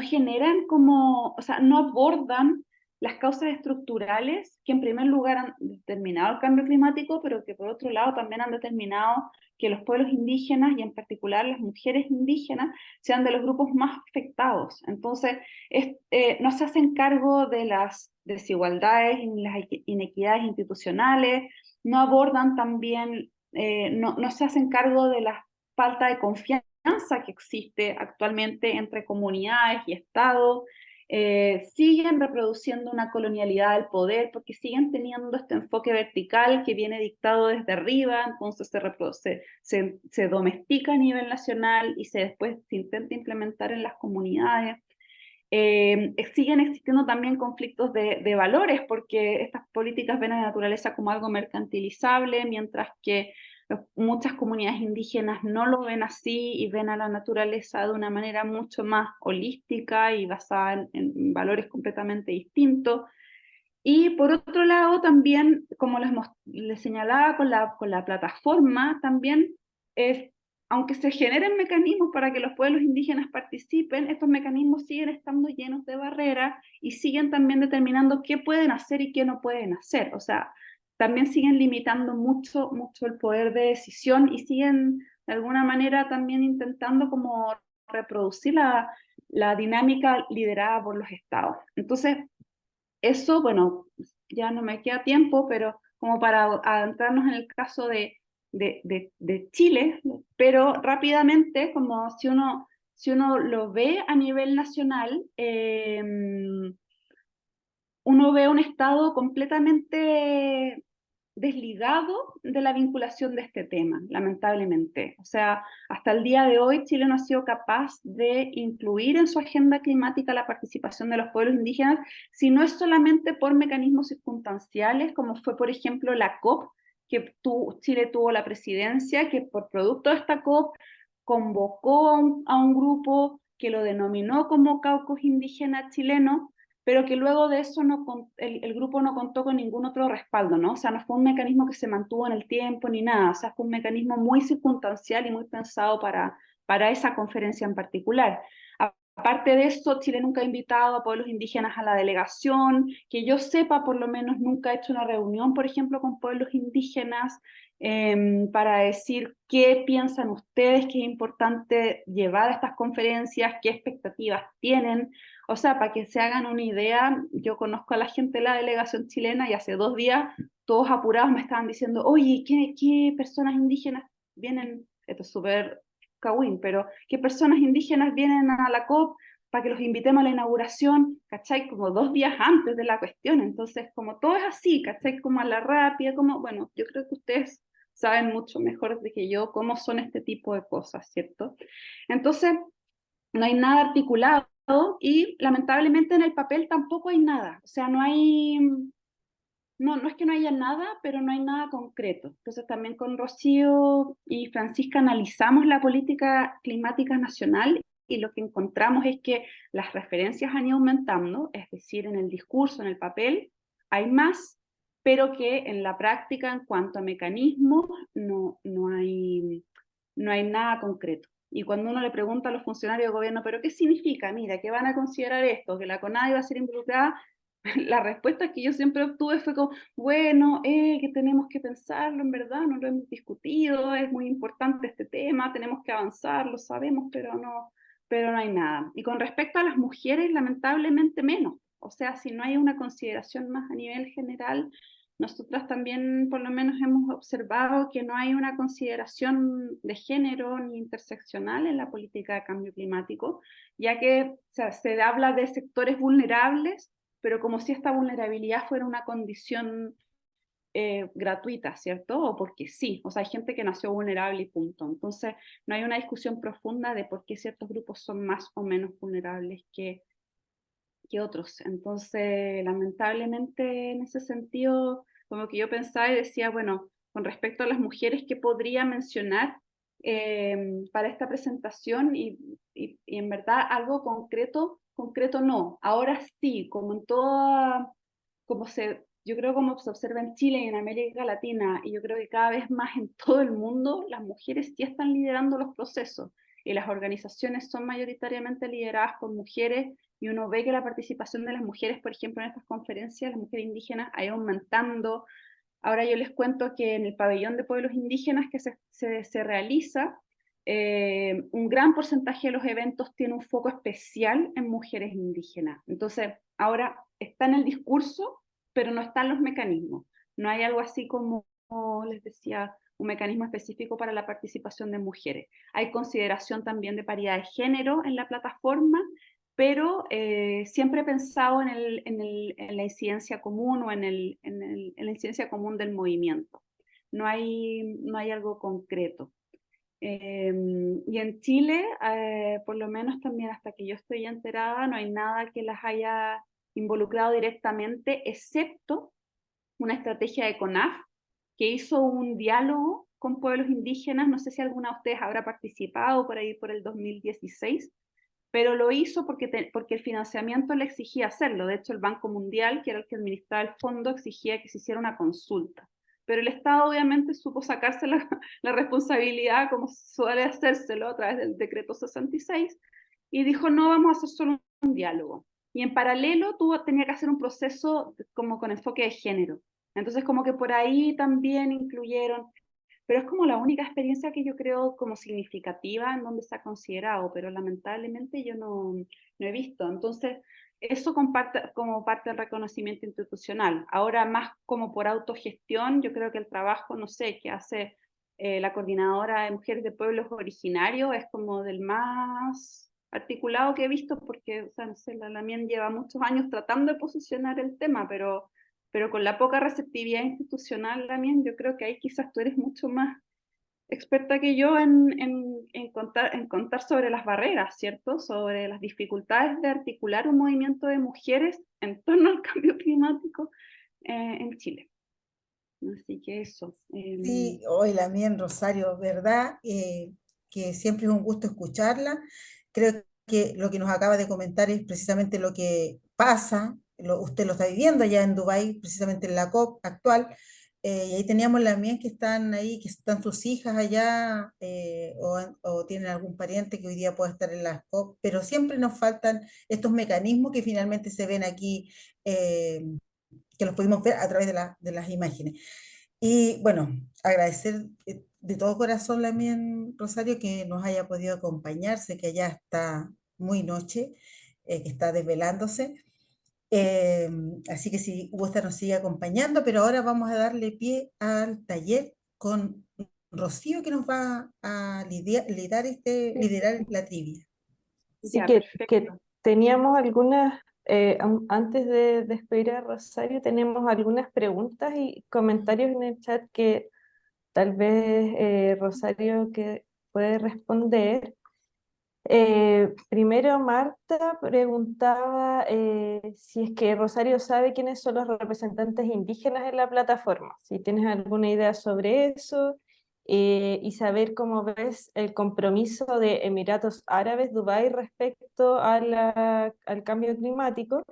generan como, o sea, no abordan las causas estructurales que en primer lugar han determinado el cambio climático, pero que por otro lado también han determinado que los pueblos indígenas y en particular las mujeres indígenas sean de los grupos más afectados. Entonces, no se hacen cargo de las desigualdades y las inequidades institucionales, no abordan también, no se hacen cargo de la falta de confianza que existe actualmente entre comunidades y Estado, siguen reproduciendo una colonialidad del poder porque siguen teniendo este enfoque vertical que viene dictado desde arriba, entonces se domestica a nivel nacional y después se intenta implementar en las comunidades. Siguen existiendo también conflictos de valores porque estas políticas ven a la naturaleza como algo mercantilizable, mientras que muchas comunidades indígenas no lo ven así y ven a la naturaleza de una manera mucho más holística y basada en valores completamente distintos. Y por otro lado, también, como les señalaba con la plataforma, también, aunque se generen mecanismos para que los pueblos indígenas participen, estos mecanismos siguen estando llenos de barreras y siguen también determinando qué pueden hacer y qué no pueden hacer. O sea, también siguen limitando mucho, mucho el poder de decisión y siguen, de alguna manera, también intentando como reproducir la dinámica liderada por los estados. Entonces, eso, bueno, ya no me queda tiempo, pero como para adentrarnos en el caso de Chile, pero rápidamente, como si uno lo ve a nivel nacional, uno ve un Estado completamente desligado de la vinculación de este tema, lamentablemente. O sea, hasta el día de hoy Chile no ha sido capaz de incluir en su agenda climática la participación de los pueblos indígenas, si no es solamente por mecanismos circunstanciales, como fue, por ejemplo, la COP, que Chile tuvo la presidencia, que por producto de esta COP convocó a un grupo que lo denominó como Caucus Indígena Chileno, pero que luego de eso el grupo no contó con ningún otro respaldo, ¿no? O sea, no fue un mecanismo que se mantuvo en el tiempo ni nada, o sea, fue un mecanismo muy circunstancial y muy pensado para esa conferencia en particular. Aparte de eso, Chile nunca ha invitado a pueblos indígenas a la delegación, que yo sepa, por lo menos nunca ha hecho una reunión, por ejemplo, con pueblos indígenas para decir qué piensan ustedes que es importante llevar a estas conferencias, qué expectativas tienen. O sea, para que se hagan una idea, yo conozco a la gente de la delegación chilena y hace 2 días todos apurados me estaban diciendo, oye, ¿qué personas indígenas vienen? Esto es súper Kawin, pero ¿qué personas indígenas vienen a la COP para que los invitemos a la inauguración? ¿Cachai? Como 2 días antes de la cuestión. Entonces, como todo es así, ¿cachai? Como a la rápida, como, bueno, yo creo que ustedes saben mucho mejor de que yo cómo son este tipo de cosas, ¿cierto? Entonces, no hay nada articulado y lamentablemente en el papel tampoco hay nada. O sea, no es que no haya nada, pero no hay nada concreto. Entonces también con Rocío y Francisca analizamos la política climática nacional y lo que encontramos es que las referencias han ido aumentando, es decir, en el discurso, en el papel, hay más, pero que en la práctica, en cuanto a mecanismos, no hay nada concreto. Y cuando uno le pregunta a los funcionarios de gobierno, ¿pero qué significa? Mira, ¿qué van a considerar esto? ¿Que la CONADE va a ser involucrada? La respuesta que yo siempre obtuve fue como, bueno, que tenemos que pensarlo, en verdad, no lo hemos discutido, es muy importante este tema, tenemos que avanzar, lo sabemos, pero no hay nada. Y con respecto a las mujeres, lamentablemente menos. O sea, si no hay una consideración más a nivel general, nosotras también por lo menos hemos observado que no hay una consideración de género ni interseccional en la política de cambio climático, ya que o sea, se habla de sectores vulnerables, pero como si esta vulnerabilidad fuera una condición gratuita, ¿cierto? O porque sí, o sea, hay gente que nació vulnerable y punto. Entonces, no hay una discusión profunda de por qué ciertos grupos son más o menos vulnerables que otros. Entonces, lamentablemente, en ese sentido, Como que yo pensaba y decía, bueno, con respecto a las mujeres, ¿qué podría mencionar para esta presentación? Y en verdad algo concreto, concreto no. Ahora sí, como en toda, yo creo como se observa en Chile y en América Latina, y yo creo que cada vez más en todo el mundo, las mujeres sí están liderando los procesos y las organizaciones son mayoritariamente lideradas por mujeres y uno ve que la participación de las mujeres, por ejemplo, en estas conferencias, las mujeres indígenas, ha ido aumentando. Ahora yo les cuento que en el pabellón de pueblos indígenas que se realiza, un gran porcentaje de los eventos tiene un foco especial en mujeres indígenas. Entonces, ahora está en el discurso, pero no están los mecanismos. No hay algo así como, les decía, un mecanismo específico para la participación de mujeres. Hay consideración también de paridad de género en la plataforma, pero siempre he pensado en la incidencia común o en la incidencia común del movimiento. No hay algo concreto. Y en Chile, por lo menos también hasta que yo estoy enterada, no hay nada que las haya involucrado directamente, excepto una estrategia de CONAF que hizo un diálogo con pueblos indígenas. No sé si alguna de ustedes habrá participado por ahí por el 2016, pero lo hizo porque el financiamiento le exigía hacerlo. De hecho, el Banco Mundial, que era el que administraba el fondo, exigía que se hiciera una consulta. Pero el Estado obviamente supo sacarse la responsabilidad, como suele hacérselo a través del decreto 66, y dijo, no, vamos a hacer solo un diálogo. Y en paralelo tenía que hacer un proceso como con enfoque de género. Entonces como que por ahí también incluyeron, pero es como la única experiencia que yo creo como significativa en donde se ha considerado, pero lamentablemente yo no he visto. Entonces, eso como parte del reconocimiento institucional. Ahora, más como por autogestión, yo creo que el trabajo, no sé, que hace la coordinadora de mujeres de pueblos originarios es como del más articulado que he visto, porque, o sea, no sé, la MIEN lleva muchos años tratando de posicionar el tema, pero con la poca receptividad institucional también, yo creo que ahí quizás tú eres mucho más experta que yo en contar sobre las barreras, ¿cierto? Sobre las dificultades de articular un movimiento de mujeres en torno al cambio climático en Chile. Así que eso. Sí, hoy la mía en Rosario, ¿verdad? Que siempre es un gusto escucharla. Creo que lo que nos acaba de comentar es precisamente lo que pasa, usted lo está viviendo allá en Dubái, precisamente en la COP actual, y ahí teníamos la mía que están ahí, que están sus hijas allá, o tienen algún pariente que hoy día pueda estar en la COP, pero siempre nos faltan estos mecanismos que finalmente se ven aquí, que los pudimos ver a través de las imágenes. Y bueno, agradecer de todo corazón la mía en Rosario que nos haya podido acompañar, sé que ya está muy noche, que está desvelándose. Eh, Así que si gusta nos sigue acompañando, pero ahora vamos a darle pie al taller con Rocío que nos va a liderar la trivia. Sí, Ya, que perfecto. teníamos algunas, antes de despedir a Rosario, tenemos algunas preguntas y comentarios en el chat que tal vez Rosario que puede responder. Primero, Marta preguntaba si es que Rosario sabe quiénes son los representantes indígenas en la plataforma, si tienes alguna idea sobre eso, y saber cómo ves el compromiso de Emiratos Árabes, Dubái, respecto a al cambio climático.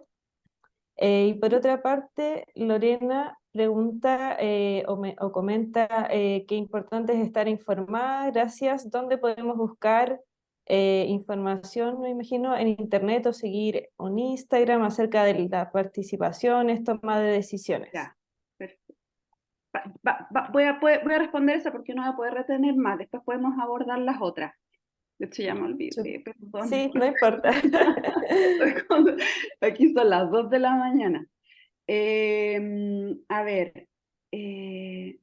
Y por otra parte, Lorena pregunta o comenta qué importante es estar informada. Gracias. ¿Dónde podemos buscar información, me imagino, en internet o seguir un Instagram acerca de las participaciones, toma de decisiones? Ya, perfecto. Voy a responder esa porque no voy a poder retener más. Después podemos abordar las otras. De hecho, ya me olvidé, perdón. Sí, no importa. Aquí son las 2 de la mañana. A ver, me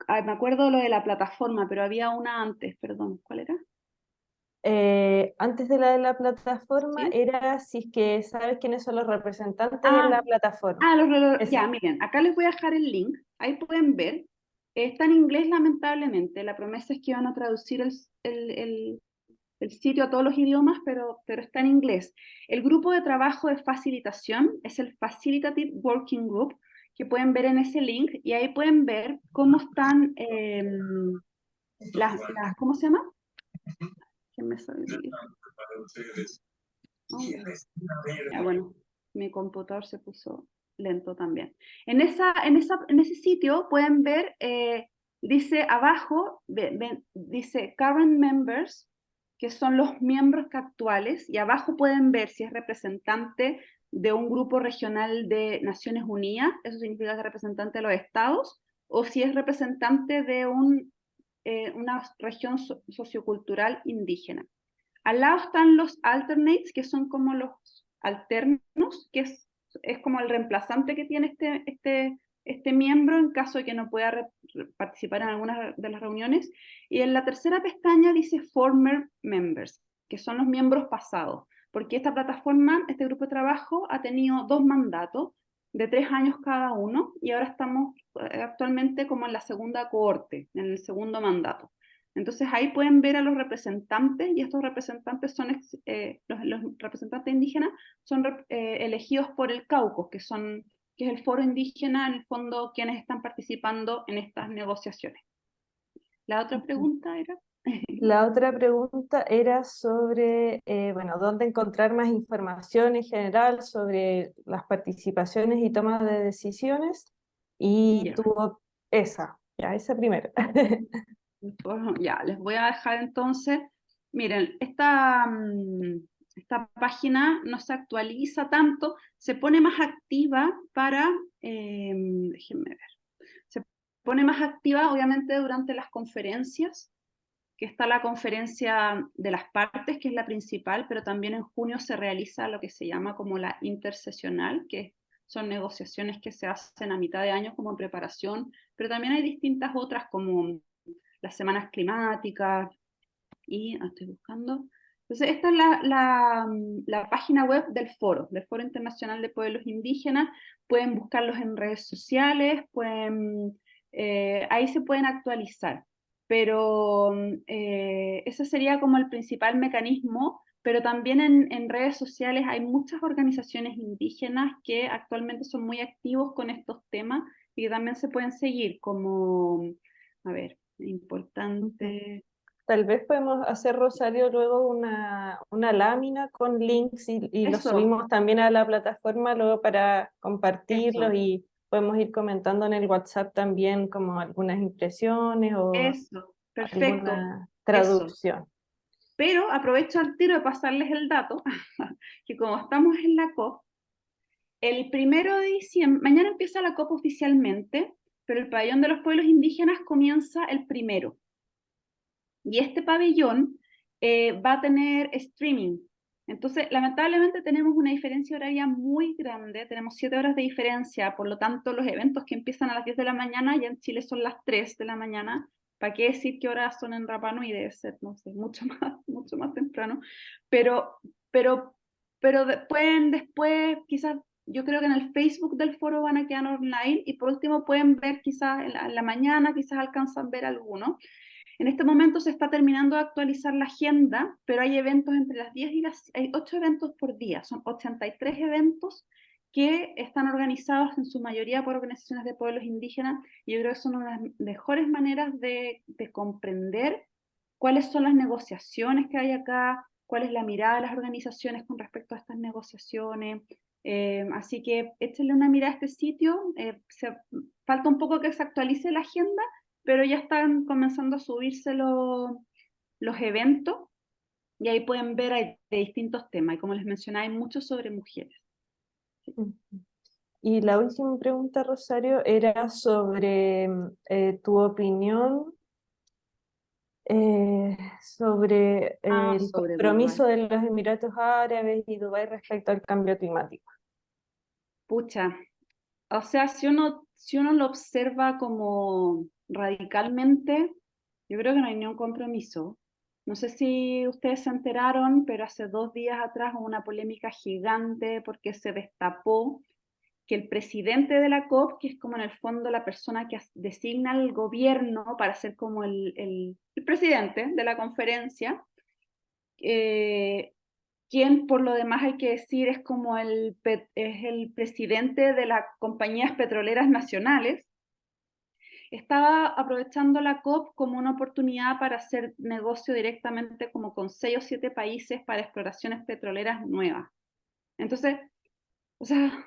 acuerdo lo de la plataforma, pero había una antes, perdón, ¿cuál era? Antes de la plataforma ¿Sí? era si es que sabes quiénes son los representantes en Ah, la plataforma. ya, Esa. miren, acá les voy a dejar el link, ahí pueden ver. Está en inglés, lamentablemente. La promesa es que van a traducir el sitio a todos los idiomas, pero está en inglés. El grupo de trabajo de facilitación es el Facilitative Working Group, que pueden ver en ese link, y ahí pueden ver cómo están ¿cómo se llama? ¿Qué me sale? Oh, ya, bueno, mi computador se puso lento también. En ese sitio pueden ver, dice abajo, dice current members, que son los miembros actuales, y abajo pueden ver si es representante de un grupo regional de Naciones Unidas, eso significa que es representante de los estados, o si es representante de una región sociocultural indígena. Al lado están los alternates, que son como los alternos, que es como el reemplazante que tiene este miembro en caso de que no pueda participar en alguna de las reuniones. Y en la tercera pestaña dice former members, que son los miembros pasados, porque esta plataforma, este grupo de trabajo, ha tenido 2 mandatos de 3 años cada uno, y ahora estamos actualmente como en la segunda cohorte, en el segundo mandato. Entonces ahí pueden ver a los representantes, y estos representantes son, los representantes indígenas son elegidos por el Caucus, que es el foro indígena, en el fondo, quienes están participando en estas negociaciones. La otra pregunta era... La otra pregunta era sobre, bueno, dónde encontrar más información en general sobre las participaciones y tomas de decisiones. Y Ya. tuvo esa primera. Ya, les voy a dejar entonces, miren, esta página no se actualiza tanto, se pone más activa déjenme ver, se pone más activa obviamente durante las conferencias, que está la conferencia de las partes, que es la principal, pero también en junio se realiza lo que se llama como la intersesional, que son negociaciones que se hacen a mitad de año como en preparación, pero también hay distintas otras como las semanas climáticas, y estoy buscando. Entonces, esta es la página web del Foro Internacional de Pueblos Indígenas. Pueden buscarlos en redes sociales, ahí se pueden actualizar. Pero ese sería como el principal mecanismo, pero también en redes sociales hay muchas organizaciones indígenas que actualmente son muy activos con estos temas y que también se pueden seguir, como, a ver, importante. Tal vez podemos hacer, Rosario, luego una lámina con links y los Eso, subimos también a la plataforma luego para compartirlos, eso, y podemos ir comentando en el WhatsApp también como algunas impresiones o eso, perfecto, alguna eso. traducción. Pero aprovecho al tiro de pasarles el dato, que como estamos en la COP, el 1 de diciembre, mañana empieza la COP oficialmente, pero el pabellón de los pueblos indígenas comienza el 1. Y este pabellón va a tener streaming. Entonces, lamentablemente tenemos una diferencia horaria muy grande, tenemos 7 horas de diferencia, por lo tanto los eventos que empiezan a las 10 de la mañana ya en Chile son las 3 de la mañana. ¿Para qué decir qué horas son en Rapa Nui? Debe ser, no sé, mucho más temprano. Pero, pero, pero pueden después, quizás, yo creo que en el Facebook del foro van a quedar online, y por último pueden ver quizás en la mañana, quizás alcanzan a ver alguno. En este momento se está terminando de actualizar la agenda, pero hay eventos entre las 10 y hay 8 eventos por día, son 83 eventos que están organizados en su mayoría por organizaciones de pueblos indígenas, y yo creo que son una de las mejores maneras de comprender cuáles son las negociaciones que hay acá, cuál es la mirada de las organizaciones con respecto a estas negociaciones. Así que échenle una mirada a este sitio, falta un poco que se actualice la agenda, pero ya están comenzando a subirse los eventos, y ahí pueden ver de distintos temas, y como les mencionaba, hay muchos sobre mujeres. Ujú. Y la última pregunta, Rosario, era sobre tu opinión sobre el Sobre Dubái. compromiso de los Emiratos Árabes y Dubái respecto al cambio climático. Pucha, o sea, si uno lo observa como radicalmente, yo creo que no hay ningún compromiso. No sé si ustedes se enteraron, pero hace 2 días atrás hubo una polémica gigante porque se destapó que el presidente de la COP, que es como en el fondo la persona que designa al gobierno para ser como el presidente de la conferencia, eh, quien por lo demás hay que decir es como es el presidente de las compañías petroleras nacionales, estaba aprovechando la COP como una oportunidad para hacer negocio directamente como con 6 o 7 países para exploraciones petroleras nuevas. Entonces, o sea,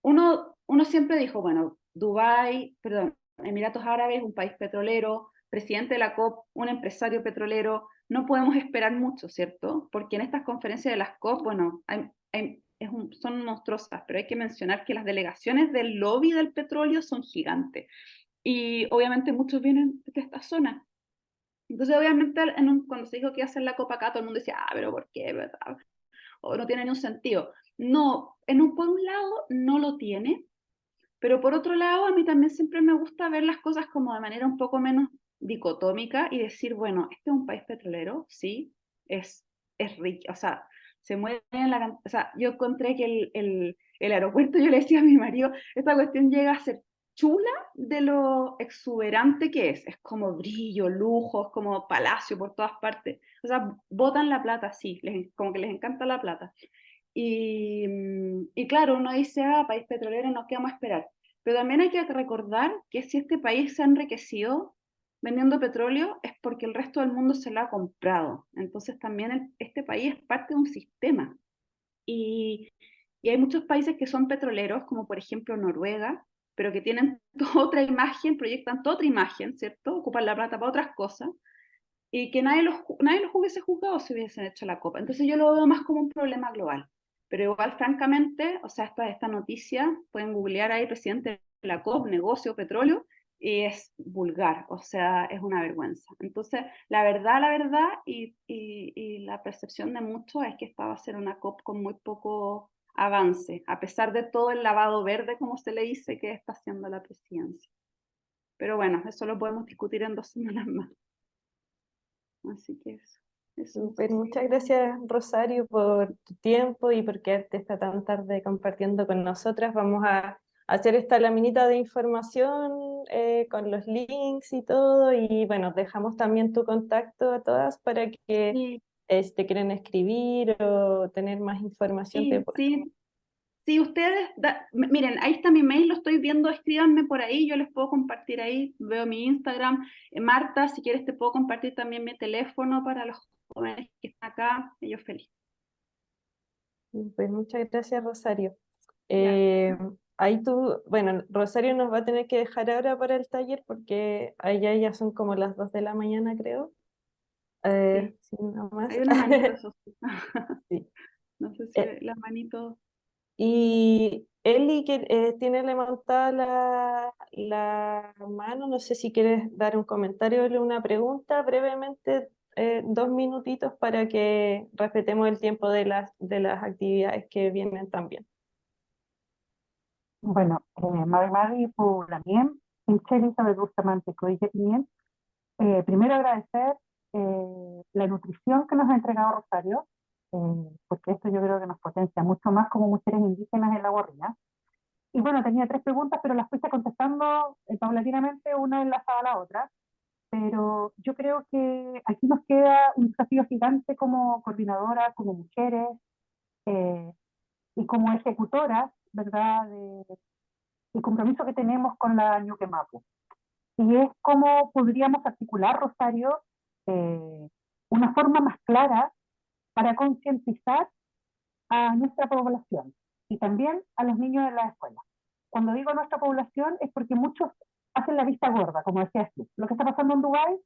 uno siempre dijo, bueno, Dubái, perdón, Emiratos Árabes, un país petrolero, presidente de la COP, un empresario petrolero, no podemos esperar mucho, ¿cierto? Porque en estas conferencias de las COP, bueno, son monstruosas, pero hay que mencionar que las delegaciones del lobby del petróleo son gigantes. Y obviamente muchos vienen de esta zona. Entonces, obviamente, cuando se dijo que iba a hacer la COP acá, todo el mundo decía, ah, pero ¿por qué? ¿Verdad? O no tiene ni un sentido. No, por un lado no lo tiene, pero por otro lado a mí también siempre me gusta ver las cosas como de manera un poco menos dicotómica y decir, bueno, este es un país petrolero, sí, es rico, o sea, se mueve en o sea, yo encontré que el aeropuerto, yo le decía a mi marido, esta cuestión llega a ser chula de lo exuberante que es como brillo, lujo, es como palacio por todas partes, o sea, botan la plata, sí, como que les encanta la plata. Y claro, uno dice, ah, país petrolero, no, ¿qué vamos a esperar? Pero también hay que recordar que si este país se ha enriquecido vendiendo petróleo es porque el resto del mundo se lo ha comprado. Entonces también este país es parte de un sistema. Y, y hay muchos países que son petroleros, como por ejemplo Noruega, pero que tienen toda otra imagen, proyectan toda otra imagen, ¿cierto? Ocupan la plata para otras cosas y que nadie los hubiese juzgado si hubiesen hecho la copa. Entonces yo lo veo más como un problema global. Pero igual, francamente, o sea, esta noticia, pueden googlear ahí, presidente de la COP, negocio, petróleo, y es vulgar, o sea, es una vergüenza. Entonces, la verdad, y la percepción de muchos es que esta va a ser una COP con muy poco avance, a pesar de todo el lavado verde, como se le dice, que está haciendo la presidencia. Pero bueno, eso lo podemos discutir en 2 semanas más. Así que eso no sé Súper, si... muchas gracias, Rosario, por tu tiempo y por quedarte esta tan tarde compartiendo con nosotras. Vamos a hacer esta laminita de información con los links y todo. Y bueno, dejamos también tu contacto a todas para que Sí, si te quieren escribir o tener más información. sí, sí. Si ustedes, miren, ahí está mi mail, lo estoy viendo, escríbanme por ahí, yo les puedo compartir ahí, veo mi Instagram. Marta, si quieres te puedo compartir también mi teléfono para los jóvenes que están acá, yo feliz. Pues muchas gracias, Rosario. Ya, Eh, ahí tú, bueno, Rosario nos va a tener que dejar ahora para el taller porque allá ya son como las 2 de la mañana, creo. sí. Sí, no más. Hay una manito, eso sí. Sí. No sé si Eh, la manito... y Eli que tiene levantada la mano, no sé si quieres dar un comentario o una pregunta brevemente, 2 minutitos para que respetemos el tiempo de las actividades que vienen también. Bueno, Mari Pulamien, Incheli Bustamante Coyen, primero agradecer la nutrición que nos ha entregado Rosario, porque esto yo creo que nos potencia mucho más como mujeres indígenas en la guardia. Y bueno, tenía 3 preguntas, pero las fuiste contestando paulatinamente, una enlazada a la otra. Pero yo creo que aquí nos queda un desafío gigante como coordinadora, como mujeres eh, y como ejecutoras, ¿verdad? El compromiso que tenemos con la Ñuque Mapu. Y es cómo podríamos articular, Rosario, una forma más clara para concientizar a nuestra población y también a los niños de las escuelas. Cuando digo nuestra población es porque muchos hacen la vista gorda, como decías tú. Lo que está pasando en Dubái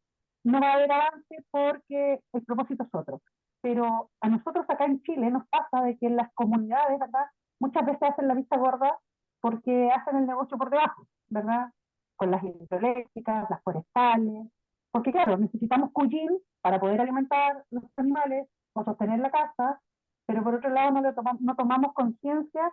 no va a haber avance porque el propósito es otro. Pero a nosotros acá en Chile nos pasa de que en las comunidades, ¿verdad? Muchas veces hacen la vista gorda porque hacen el negocio por debajo, ¿verdad? Con las hidroeléctricas, las forestales, porque claro, necesitamos cuyil para poder alimentar los animales o sostener la casa, pero por otro lado no tomamos conciencia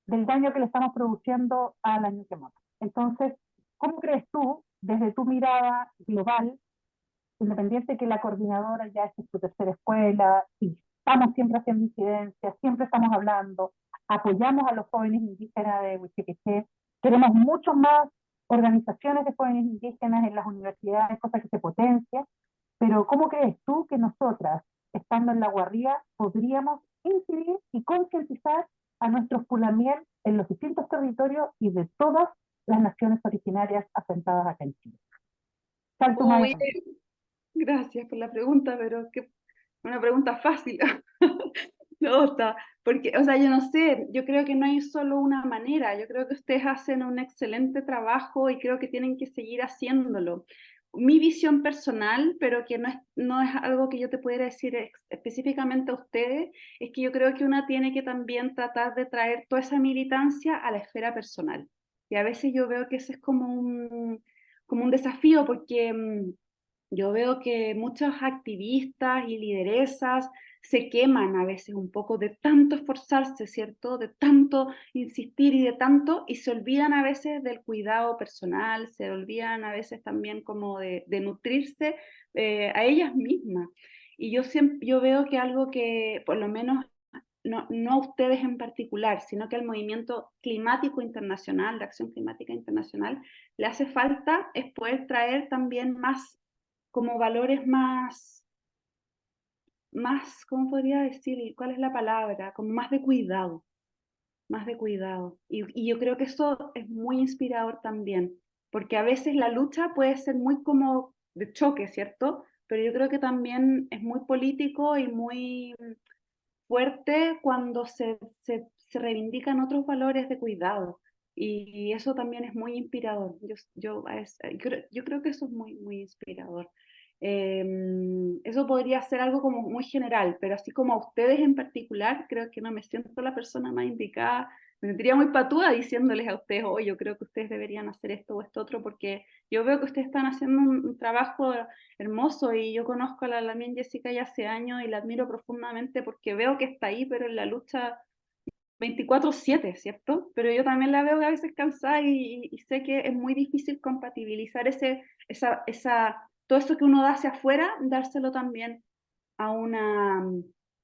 del daño que le estamos produciendo al año que mata. Entonces, ¿cómo crees tú, desde tu mirada global, independiente que la coordinadora ya es tu tercera escuela y estamos siempre haciendo incidencias, siempre estamos hablando, apoyamos a los jóvenes indígenas de Huichiqueché, queremos mucho más organizaciones de jóvenes indígenas en las universidades, cosas que se potencian, pero ¿cómo crees tú que nosotras, estando en la guardia, podríamos incidir y concientizar a nuestros Pulamien en los distintos territorios y de todas las naciones originarias asentadas acá en Chile. Salto más Uy, gracias por la pregunta, pero que una pregunta fácil. No, está, porque, o sea, yo no sé, yo creo que no hay solo una manera, yo creo que ustedes hacen un excelente trabajo y creo que tienen que seguir haciéndolo. Mi visión personal, pero que no es algo que yo te pudiera decir específicamente a ustedes, es que yo creo que una tiene que también tratar de traer toda esa militancia a la esfera personal. Y a veces yo veo que ese es como un desafío, porque yo veo que muchos activistas y lideresas se queman a veces un poco de tanto esforzarse, ¿cierto? De tanto insistir y de tanto, y se olvidan a veces del cuidado personal, se olvidan a veces también como de nutrirse a ellas mismas. Y yo veo que algo que por lo menos no a ustedes en particular, sino que al movimiento climático internacional, de acción climática internacional, le hace falta es poder traer también más, como valores más, ¿cómo podría decir? ¿Cuál es la palabra? Como más de cuidado, más de cuidado. Y yo creo que eso es muy inspirador también, porque a veces la lucha puede ser muy como de choque, ¿cierto? Pero yo creo que también es muy político y muy fuerte cuando se reivindican otros valores de cuidado. Y eso también es muy inspirador. Yo creo que eso es muy, muy inspirador. Eso podría ser algo como muy general, pero así como a ustedes en particular, creo que no me siento la persona más indicada. Me sentiría muy patúa diciéndoles a ustedes, oh, yo creo que ustedes deberían hacer esto o esto otro, porque yo veo que ustedes están haciendo un trabajo hermoso y yo conozco a la Lamien Jessica ya hace años y la admiro profundamente porque veo que está ahí, pero en la lucha 24/7, ¿cierto? Pero yo también la veo a veces cansada y sé que es muy difícil compatibilizar todo eso que uno da hacia afuera, dárselo también a una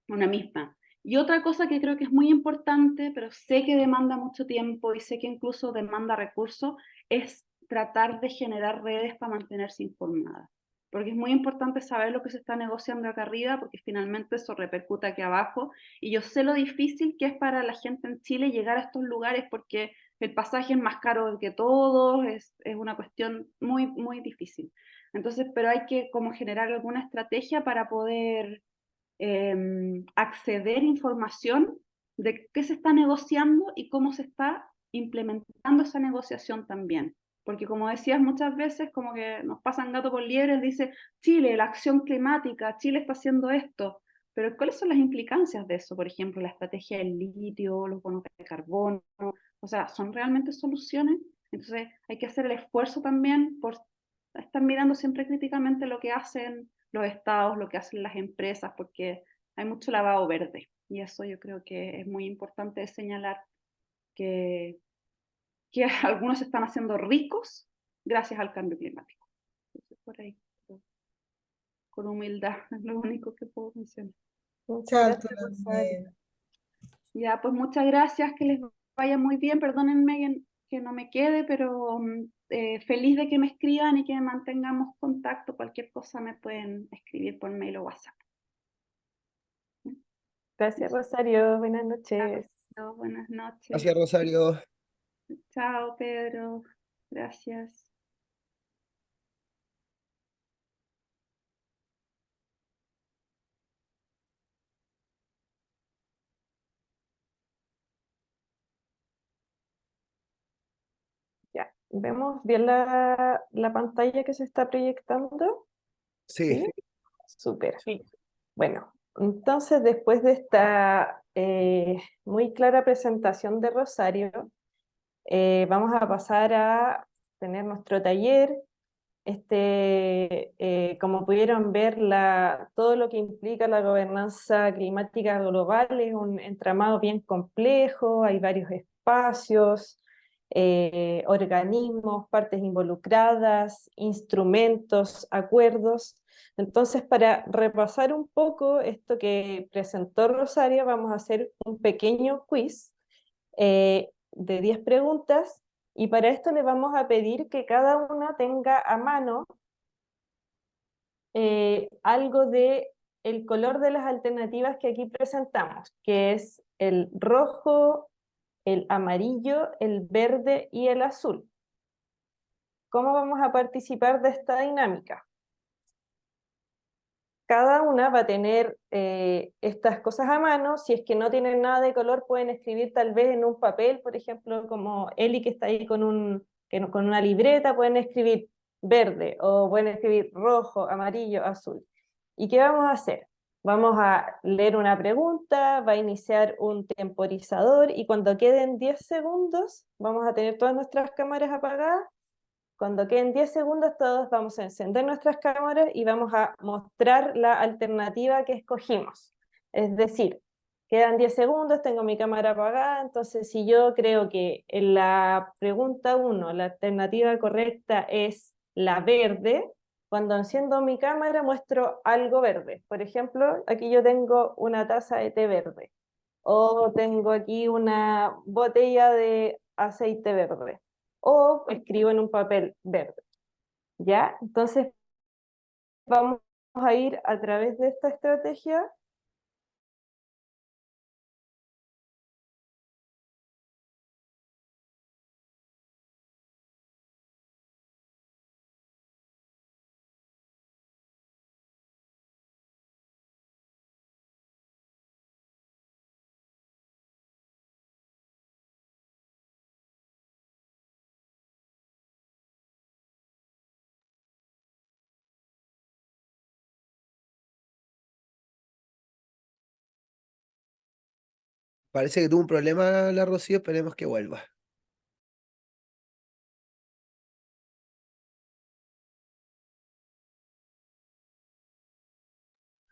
misma. Y otra cosa que creo que es muy importante, pero sé que demanda mucho tiempo y sé que incluso demanda recursos, es tratar de generar redes para mantenerse informada. Porque es muy importante saber lo que se está negociando acá arriba, porque finalmente eso repercute aquí abajo. Y yo sé lo difícil que es para la gente en Chile llegar a estos lugares porque el pasaje es más caro que todo, es una cuestión muy, muy difícil. Entonces, pero hay que como generar alguna estrategia para poder acceder a información de qué se está negociando y cómo se está implementando esa negociación también. Porque como decías muchas veces, como que nos pasan gato por liebre, dice Chile, la acción climática, Chile está haciendo esto, pero ¿cuáles son las implicancias de eso? Por ejemplo, la estrategia del litio, los bonos de carbono, o sea, ¿son realmente soluciones? Entonces hay que hacer el esfuerzo también por estar mirando siempre críticamente lo que hacen los estados, lo que hacen las empresas, porque hay mucho lavado verde. Y eso yo creo que es muy importante señalar que, que algunos se están haciendo ricos gracias al cambio climático. Entonces, por ahí, con humildad, es lo único que puedo mencionar. Muchas Salto gracias, Rosario. también. Ya, pues muchas gracias, que les vaya muy bien. Perdónenme que no me quede, pero feliz de que me escriban y que mantengamos contacto. Cualquier cosa me pueden escribir por mail o WhatsApp. Gracias, Rosario. Buenas noches. Buenas noches. Gracias, Rosario. Chao, Pedro. Gracias. Ya, ¿vemos bien la pantalla que se está proyectando? Sí, ¿Sí? Súper. Bueno, entonces después de esta muy clara presentación de Rosario, vamos a pasar a tener nuestro taller. Como pudieron ver, todo lo que implica la gobernanza climática global es un entramado bien complejo, hay varios espacios, organismos, partes involucradas, instrumentos, acuerdos. Entonces, para repasar un poco esto que presentó Rosario, vamos a hacer un pequeño quiz de 10 preguntas y para esto le vamos a pedir que cada una tenga a mano algo de el color de las alternativas que aquí presentamos, que es el rojo, el amarillo, el verde y el azul. ¿Cómo vamos a participar de esta dinámica? Cada una va a tener estas cosas a mano. Si es que no tienen nada de color, pueden escribir tal vez en un papel, por ejemplo, como Eli que está ahí con una libreta, pueden escribir verde o pueden escribir rojo, amarillo, azul. ¿Y qué vamos a hacer? Vamos a leer una pregunta, va a iniciar un temporizador y cuando queden 10 segundos, vamos a tener todas nuestras cámaras apagadas. Cuando queden 10 segundos, todos vamos a encender nuestras cámaras y vamos a mostrar la alternativa que escogimos. Es decir, quedan 10 segundos, tengo mi cámara apagada, entonces si yo creo que en la pregunta 1 la alternativa correcta es la verde, cuando enciendo mi cámara muestro algo verde. Por ejemplo, aquí yo tengo una taza de té verde o tengo aquí una botella de aceite verde o escribo en un papel verde, ¿ya? Entonces vamos a ir a través de esta estrategia. Parece que tuvo un problema la Rocío, esperemos que vuelva.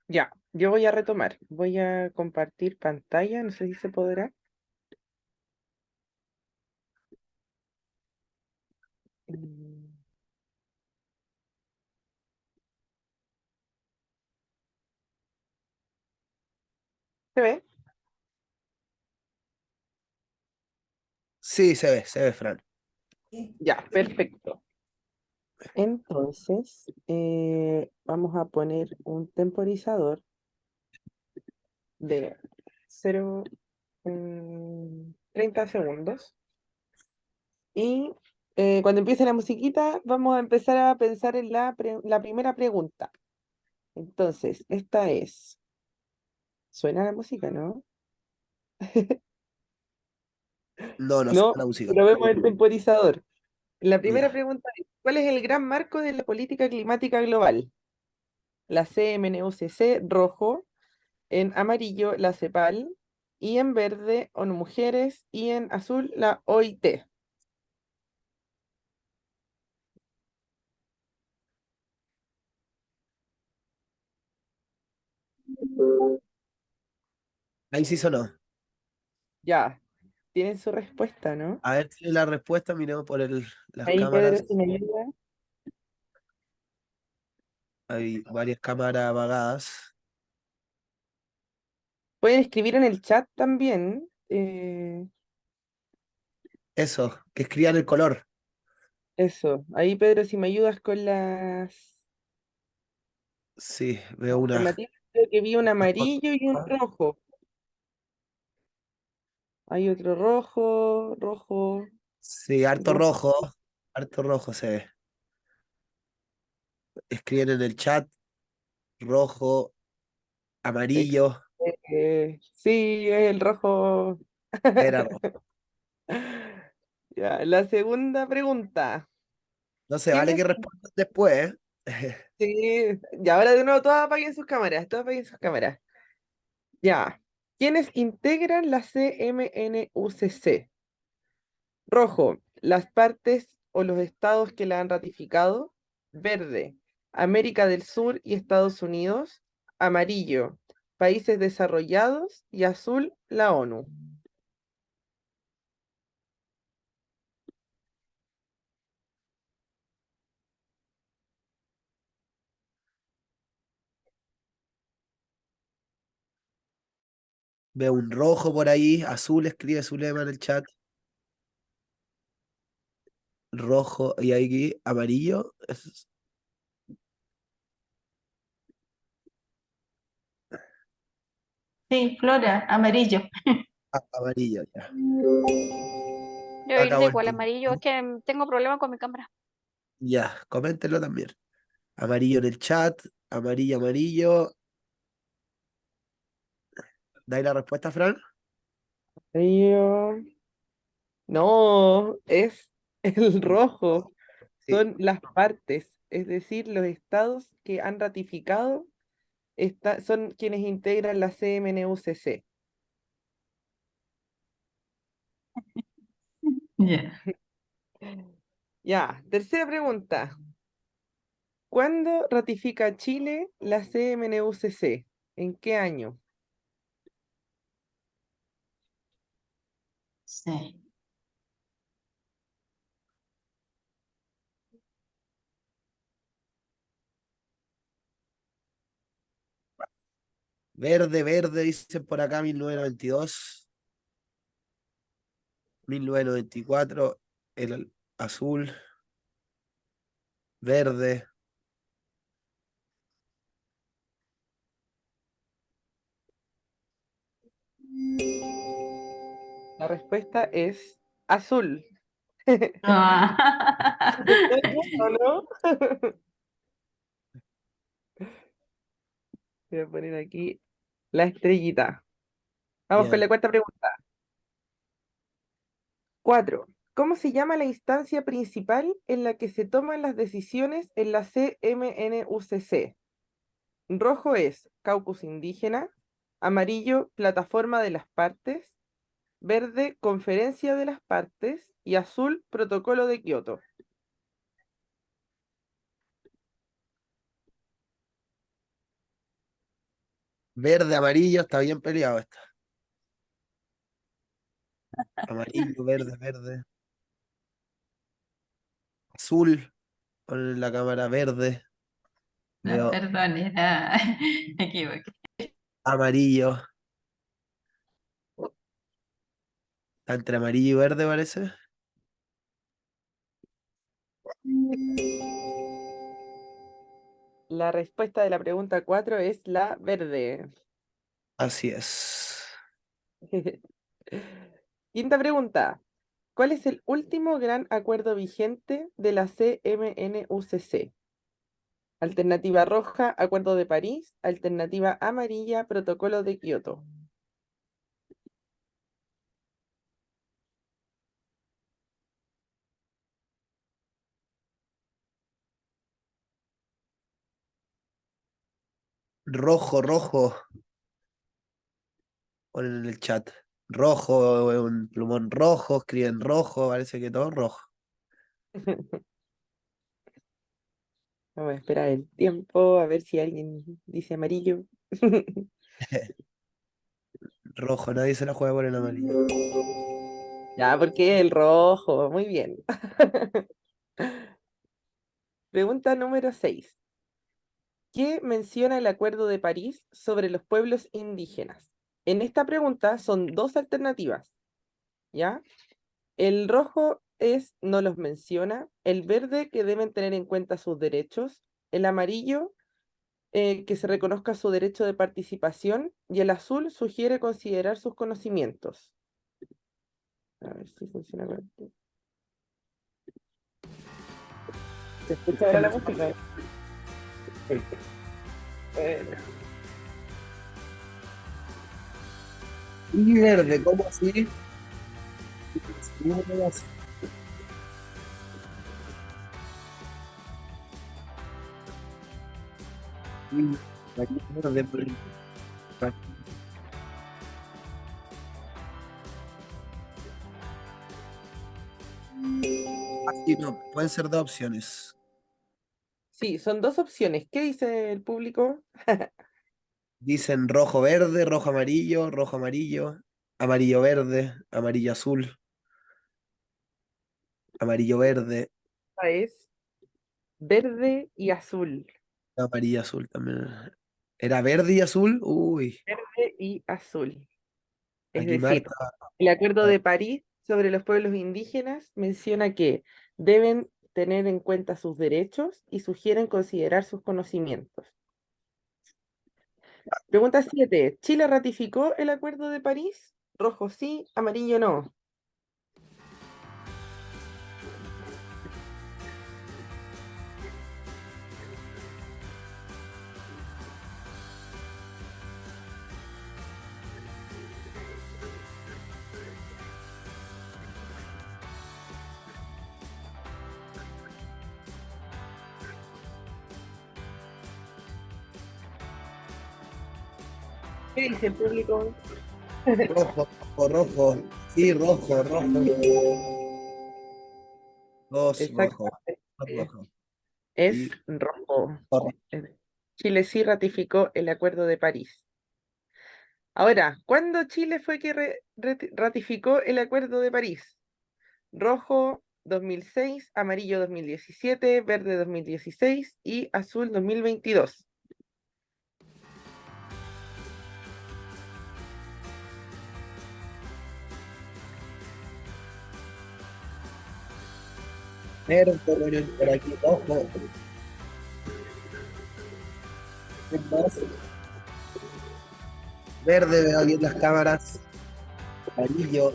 Ya, yo voy a retomar. Voy a compartir pantalla, no sé si se podrá. Mm, ¿Se ve? Sí, se ve, Fran. Ya, perfecto. Entonces, vamos a poner un temporizador de 0, 30 segundos. Y cuando empiece la musiquita, vamos a empezar a pensar en la primera pregunta. Entonces, esta es. ¿Suena la música, no? No, no No, suena la música. pero vemos el temporizador. La primera Ya. pregunta es, ¿cuál es el gran marco de la política climática global? La CMNUCC, rojo, en amarillo, la CEPAL, y en verde, ONU Mujeres, y en azul, la OIT. Ahí sí sonó. Ya, tienen su respuesta, ¿no? A ver, tiene la respuesta, miremos por las Ahí, Pedro, cámaras. si me ayuda. Hay varias cámaras apagadas. Pueden escribir en el chat también. Eso, que escriban el color. Eso. Ahí, Pedro, si me ayudas con las Sí, veo alternativas. Creo que vi un unas amarillo y un rojo. Hay otro rojo, rojo, sí, rojo. harto rojo se ve. Escriben en el chat, rojo, Ex- amarillo, sí, es el rojo. era rojo. Ya, la segunda pregunta. No se vale ¿Quiénes? que respondan después, ¿eh? Sí, y ahora de nuevo, todas apaguen sus cámaras, todas apaguen sus cámaras. Ya. ¿Quiénes integran la CMNUCC? Rojo, las partes o los estados que la han ratificado. Verde, América del Sur y Estados Unidos. Amarillo, países desarrollados. Y azul, la ONU. Veo un rojo por ahí, azul, escribe Zulema en el chat. Rojo y aquí amarillo. Sí, Flora, amarillo. Amarillo, ya. Yo Acabo iré el igual turno, amarillo, es ¿no? que tengo problemas con mi cámara. Ya, coméntenlo también. Amarillo en el chat, amarillo, amarillo. ¿Dais la respuesta, Fran? Amarillo. No, es el rojo. Sí. Son las partes, es decir, los estados que han ratificado son quienes integran la CMNUCC. Ya. Ya, tercera pregunta. ¿Cuándo ratifica Chile la CMNUCC? ¿En qué año? Sí. Verde, verde, dicen por acá 1992, 1994, el azul, verde. La respuesta es azul. Ah. ¿O no? Voy a poner aquí la estrellita. Vamos con Bien. la cuarta pregunta. 4. ¿Cómo se llama la instancia principal en la que se toman las decisiones en la CMNUCC? Rojo es caucus indígena, amarillo plataforma de las partes, verde conferencia de las partes y azul protocolo de Kioto. Verde, amarillo, está bien peleado esta. Amarillo, verde, verde. Azul, con la cámara verde. No, Veo perdón, era... Me equivoqué. amarillo. Está entre amarillo y verde, parece. La respuesta de la pregunta 4 es la verde. Así es. Quinta pregunta. ¿Cuál es el último gran acuerdo vigente de la CMNUCC? Alternativa roja, Acuerdo de París. Alternativa amarilla, Protocolo de Kioto. Rojo, rojo. Ponen en el chat. Rojo, un plumón rojo, escriben rojo, parece que todo rojo. Vamos a esperar el tiempo, a ver si alguien dice amarillo. Rojo, nadie se la juega por el amarillo. Ya, porque el rojo. Muy bien. Pregunta número 6. ¿Qué menciona el Acuerdo de París sobre los pueblos indígenas? En esta pregunta son dos alternativas, ¿ya? El rojo es no los menciona, el verde que deben tener en cuenta sus derechos, el amarillo que se reconozca su derecho de participación y el azul sugiere considerar sus conocimientos. A ver si funciona con esto. ¿Se escucha ahora la música? Bueno. Y verde, ¿cómo así? ¿Cómo así? Mm, aquí verde, por el- Aquí no, pueden ser dos opciones. Sí, son dos opciones. ¿Qué dice el público? Dicen rojo, verde, rojo, amarillo, amarillo, verde, amarillo, azul, amarillo, verde, Es verde y azul. amarillo, azul también. ¿Era verde y azul? Uy, Verde y azul. Es aquí decir, Marta. el Acuerdo de París sobre los pueblos indígenas menciona que deben tener en cuenta sus derechos y sugieren considerar sus conocimientos. Pregunta 7. ¿Chile ratificó el Acuerdo de París? Rojo sí, amarillo no. ¿Qué dice el público? Rojo, rojo. Sí, rojo, rojo. Dos rojo. Exactamente. Dos rojo. Es Y rojo. correcto. Chile sí ratificó el Acuerdo de París. Ahora, ¿cuándo Chile fue que ratificó el Acuerdo de París? Rojo 2006, amarillo 2017, verde 2016 y azul 2022. Negro, por aquí, rojo. Más. Verde, veo aquí en las cámaras. Amarillo.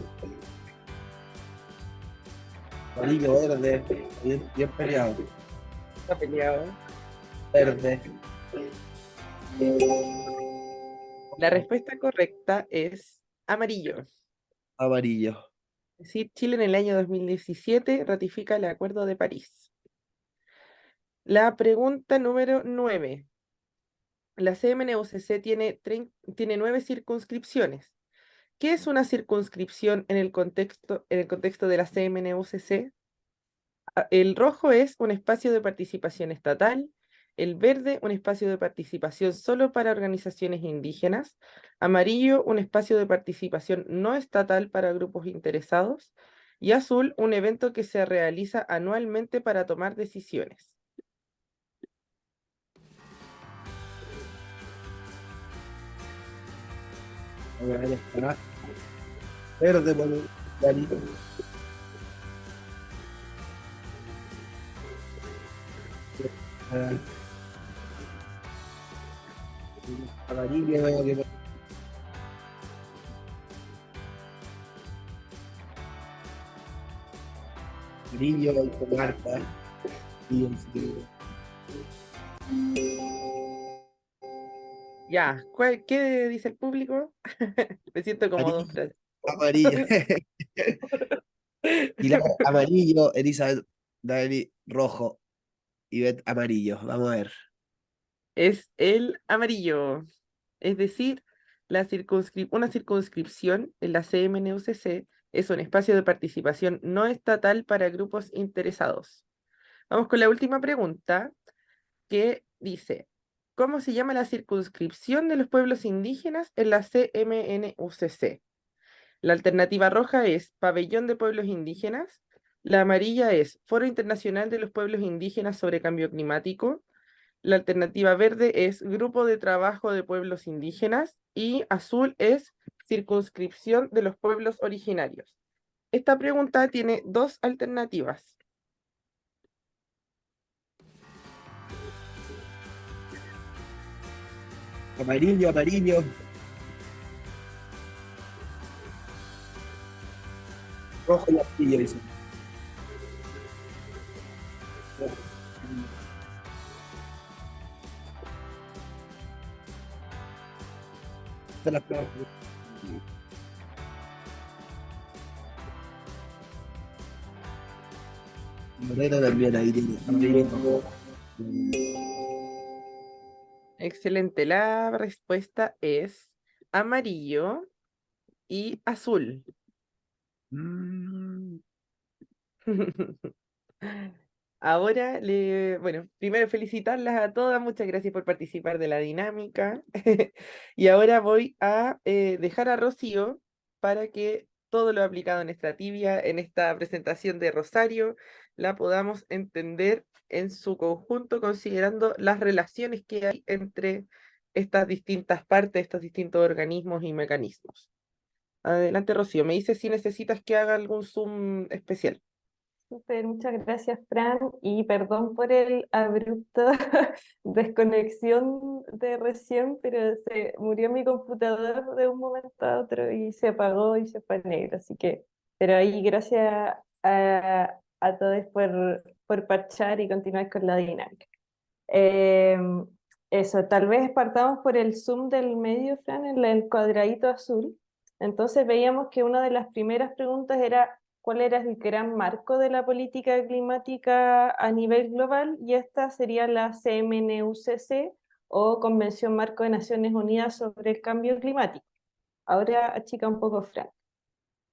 Amarillo, verde. Bien peleado. Está peleado. Verde. La respuesta correcta es amarillo. Amarillo. Es decir, Chile en el año 2017 ratifica el Acuerdo de París. La pregunta número 9. La CMNUCC tiene 9 circunscripciones. ¿Qué es una circunscripción en el contexto de la CMNUCC? El rojo es un espacio de participación estatal, el verde un espacio de participación solo para organizaciones indígenas, amarillo un espacio de participación no estatal para grupos interesados y azul un evento que se realiza anualmente para tomar decisiones. A ver, ahí está. Verde, por clarito. Ah, amarillo, veo que amarillo, ahí con marca. Y el círculo. Ya, ¿qué dice el público? Me siento como dos frases. Amarillo. Pilar, amarillo, Elizabeth, Dani, rojo. Y Bet, amarillo. Vamos a ver. Es el amarillo. Es decir, una circunscripción en la CMNUCC es un espacio de participación no estatal para grupos interesados. Vamos con la última pregunta, que dice, ¿cómo se llama la circunscripción de los pueblos indígenas en la CMNUCC? La alternativa roja es Pabellón de Pueblos Indígenas, la amarilla es Foro Internacional de los Pueblos Indígenas sobre Cambio Climático, la alternativa verde es Grupo de Trabajo de Pueblos Indígenas y azul es Circunscripción de los Pueblos Originarios. Esta pregunta tiene dos alternativas. Amarillo, amarillo. Rojo y amarillo, dice. Esta es la prueba. Moreno también ahí tiene. Amarillo. Excelente, la respuesta es amarillo y azul. Mm, Ahora, bueno, primero felicitarlas a todas, muchas gracias por participar de la dinámica. Y ahora voy a dejar a Rocío para que todo lo aplicado en esta tibia, en esta presentación de Rosario, la podamos entender en su conjunto, considerando las relaciones que hay entre estas distintas partes, estos distintos organismos y mecanismos. Adelante, Rocío, me dices si necesitas que haga algún zoom especial. Súper, muchas gracias, Fran, y perdón por el abrupto desconexión de recién, pero se murió mi computador de un momento a otro y se apagó y se fue a negro, así que, pero ahí gracias a todos por parchar y continuar con la dinámica. Eso, tal vez partamos por el zoom del medio, Fran, en el cuadradito azul. Entonces veíamos que una de las primeras preguntas era cuál era el gran marco de la política climática a nivel global, y esta sería la CMNUCC, o Convención Marco de Naciones Unidas sobre el Cambio Climático. Ahora achica un poco, Fran.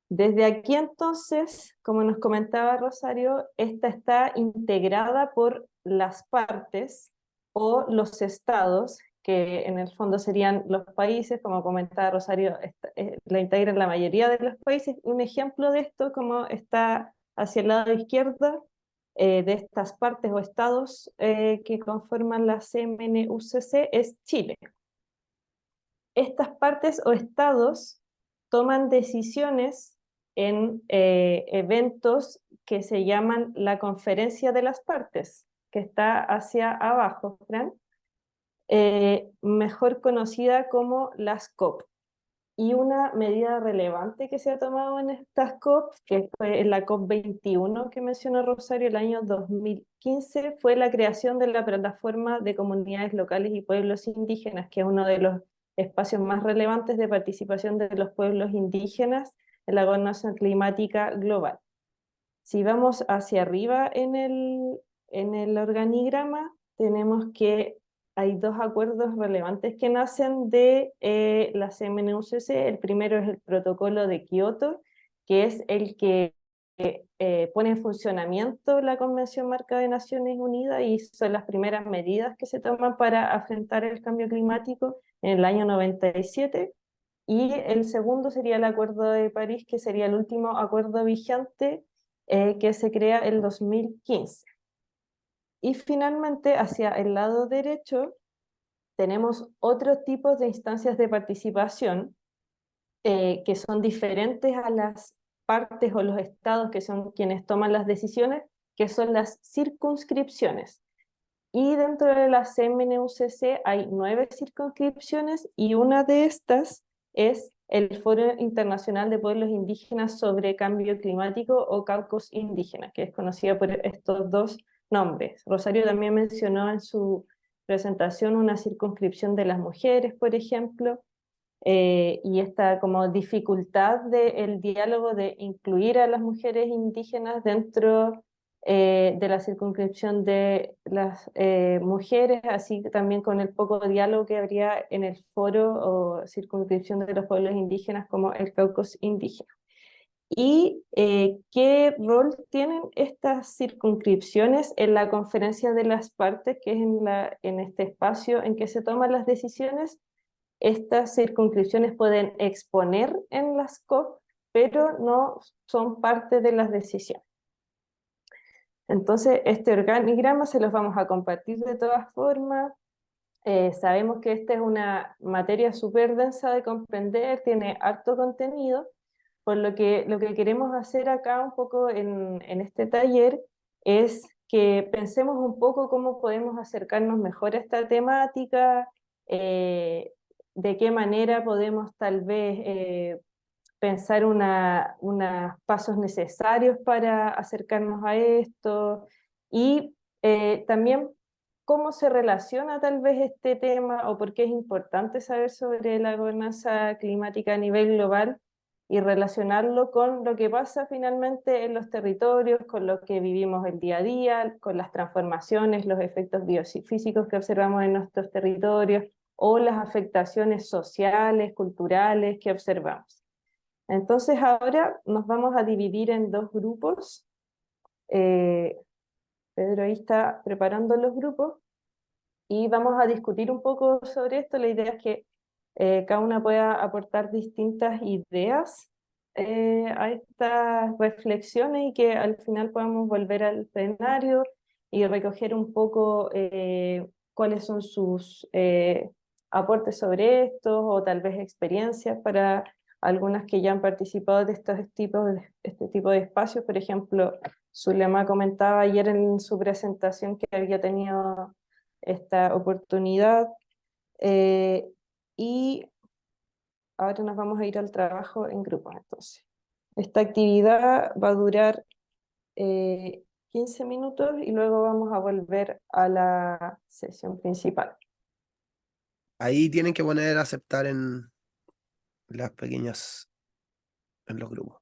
Desde aquí entonces, como nos comentaba Rosario, esta está integrada por las partes o los estados, que en el fondo serían los países, como comentaba Rosario, la integran la mayoría de los países. Un ejemplo de esto, como está hacia el lado izquierdo, de estas partes o estados que conforman la CMNUCC, es Chile. Estas partes o estados toman decisiones en eventos que se llaman la Conferencia de las Partes, que está hacia abajo, Fran, mejor conocida como las COP. Y una medida relevante que se ha tomado en estas COP, que fue en la COP 21 que mencionó Rosario el año 2015, fue la creación de la Plataforma de Comunidades Locales y Pueblos Indígenas, que es uno de los espacios más relevantes de participación de los pueblos indígenas en la gobernanza climática global. Si vamos hacia arriba en el organigrama, tenemos que hay dos acuerdos relevantes que nacen de la CMNUCC. El primero es el Protocolo de Kioto, que es el que pone en funcionamiento la Convención Marco de Naciones Unidas, y son las primeras medidas que se toman para afrontar el cambio climático en el año 97. Y el segundo sería el Acuerdo de París, que sería el último acuerdo vigente que se crea en 2015. Y finalmente, hacia el lado derecho, tenemos otros tipos de instancias de participación que son diferentes a las partes o los estados que son quienes toman las decisiones, que son las circunscripciones. Y dentro de la CMNUCC hay 9 circunscripciones, y una de estas es el Foro Internacional de Pueblos Indígenas sobre Cambio Climático, o Caucus Indígena, que es conocida por estos dos nombres. Rosario también mencionó en su presentación una circunscripción de las mujeres, por ejemplo, y esta como dificultad del diálogo de incluir a las mujeres indígenas dentro de la circunscripción de las mujeres, así también con el poco diálogo que habría en el foro o circunscripción de los pueblos indígenas como el Caucus indígena. ¿Y qué rol tienen estas circunscripciones en la conferencia de las partes, que es en este espacio en que se toman las decisiones? Estas circunscripciones pueden exponer en las COP, pero no son parte de las decisiones. Entonces, este organigrama se los vamos a compartir de todas formas. Sabemos que esta es una materia súper densa de comprender, tiene harto contenido, por lo que queremos hacer acá un poco en este taller es que pensemos un poco cómo podemos acercarnos mejor a esta temática, de qué manera podemos tal vez pensar unos pasos necesarios para acercarnos a esto, y también cómo se relaciona tal vez este tema, o por qué es importante saber sobre la gobernanza climática a nivel global, y relacionarlo con lo que pasa finalmente en los territorios, con lo que vivimos el día a día, con las transformaciones, los efectos biofísicos que observamos en nuestros territorios, o las afectaciones sociales, culturales que observamos. Entonces ahora nos vamos a dividir en dos grupos. Pedro ahí está preparando los grupos y vamos a discutir un poco sobre esto. La idea es que cada una pueda aportar distintas ideas a estas reflexiones, y que al final podamos volver al plenario y recoger un poco cuáles son sus aportes sobre esto, o tal vez experiencias para algunas que ya han participado de este tipo de espacios. Por ejemplo, Zulema comentaba ayer en su presentación que había tenido esta oportunidad. Y ahora nos vamos a ir al trabajo en grupos, entonces. Esta actividad va a durar 15 minutos y luego vamos a volver a la sesión principal. Ahí tienen que poner aceptar en las pequeñas, en los grupos.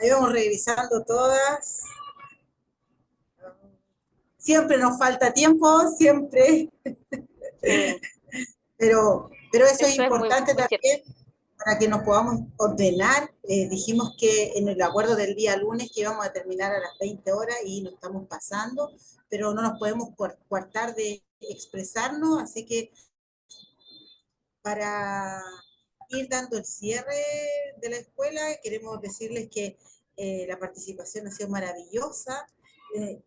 Ahí vamos revisando todas. Siempre nos falta tiempo, siempre, Sí, pero eso es eso es muy, importante muy cierto. también para que nos podamos ordenar. Dijimos que en el acuerdo del día lunes que íbamos a terminar a las 20 horas y nos estamos pasando, pero no nos podemos coartar de expresarnos, así que para ir dando el cierre de la escuela, queremos decirles que la participación ha sido maravillosa.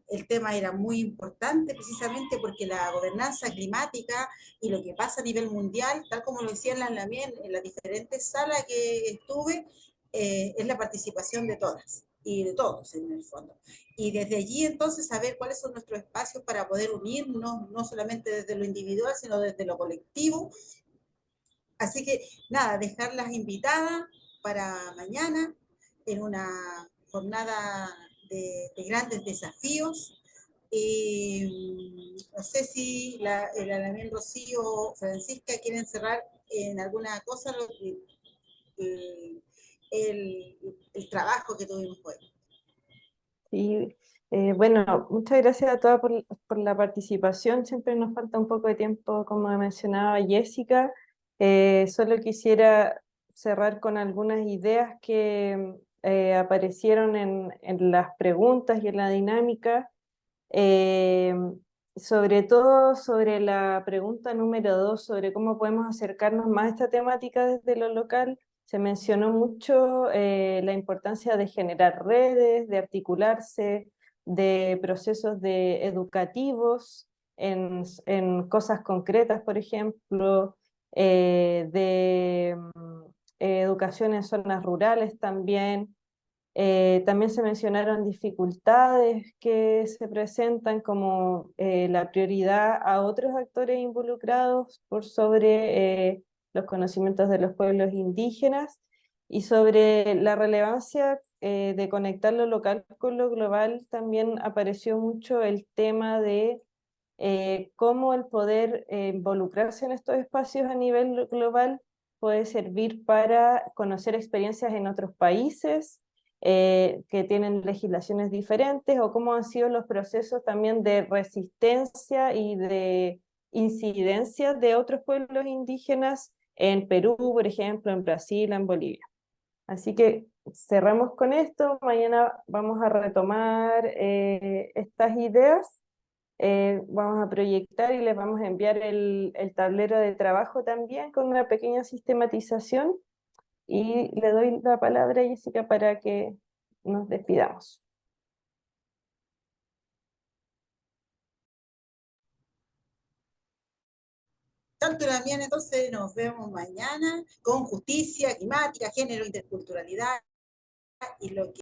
El tema era muy importante precisamente porque la gobernanza climática y lo que pasa a nivel mundial, tal como lo decían en las diferentes salas que estuve, es la participación de todas y de todos en el fondo. Y desde allí entonces saber cuáles son nuestros espacios para poder unirnos, no solamente desde lo individual, sino desde lo colectivo. Así que nada, dejarlas invitadas para mañana en una jornada de grandes desafíos. No sé si el Alamín Rocío o Francisca quieren cerrar en alguna cosa el trabajo que tuvimos hoy. Sí, bueno, muchas gracias a todas por la participación. Siempre nos falta un poco de tiempo, como mencionaba Jessica. Solo quisiera cerrar con algunas ideas que aparecieron en las preguntas y en la dinámica. Eh, Sobre todo sobre la pregunta número 2, sobre cómo podemos acercarnos más a esta temática desde lo local. Se mencionó mucho la importancia de generar redes, de articularse, de procesos educativos en cosas concretas, por ejemplo, de educación en zonas rurales también. También se mencionaron dificultades que se presentan como la prioridad a otros actores involucrados por sobre los conocimientos de los pueblos indígenas y sobre la relevancia de conectar lo local con lo global. También apareció mucho el tema de cómo el poder involucrarse en estos espacios a nivel global puede servir para conocer experiencias en otros países que tienen legislaciones diferentes o cómo han sido los procesos también de resistencia y de incidencia de otros pueblos indígenas en Perú, por ejemplo, en Brasil, en Bolivia. Así que cerramos con esto. Mañana vamos a retomar estas ideas. Vamos a proyectar y les vamos a enviar el tablero de trabajo también con una pequeña sistematización. Y le doy la palabra a Jessica para que nos despidamos. Tanto la mía, entonces nos vemos mañana con justicia climática, género, interculturalidad y lo que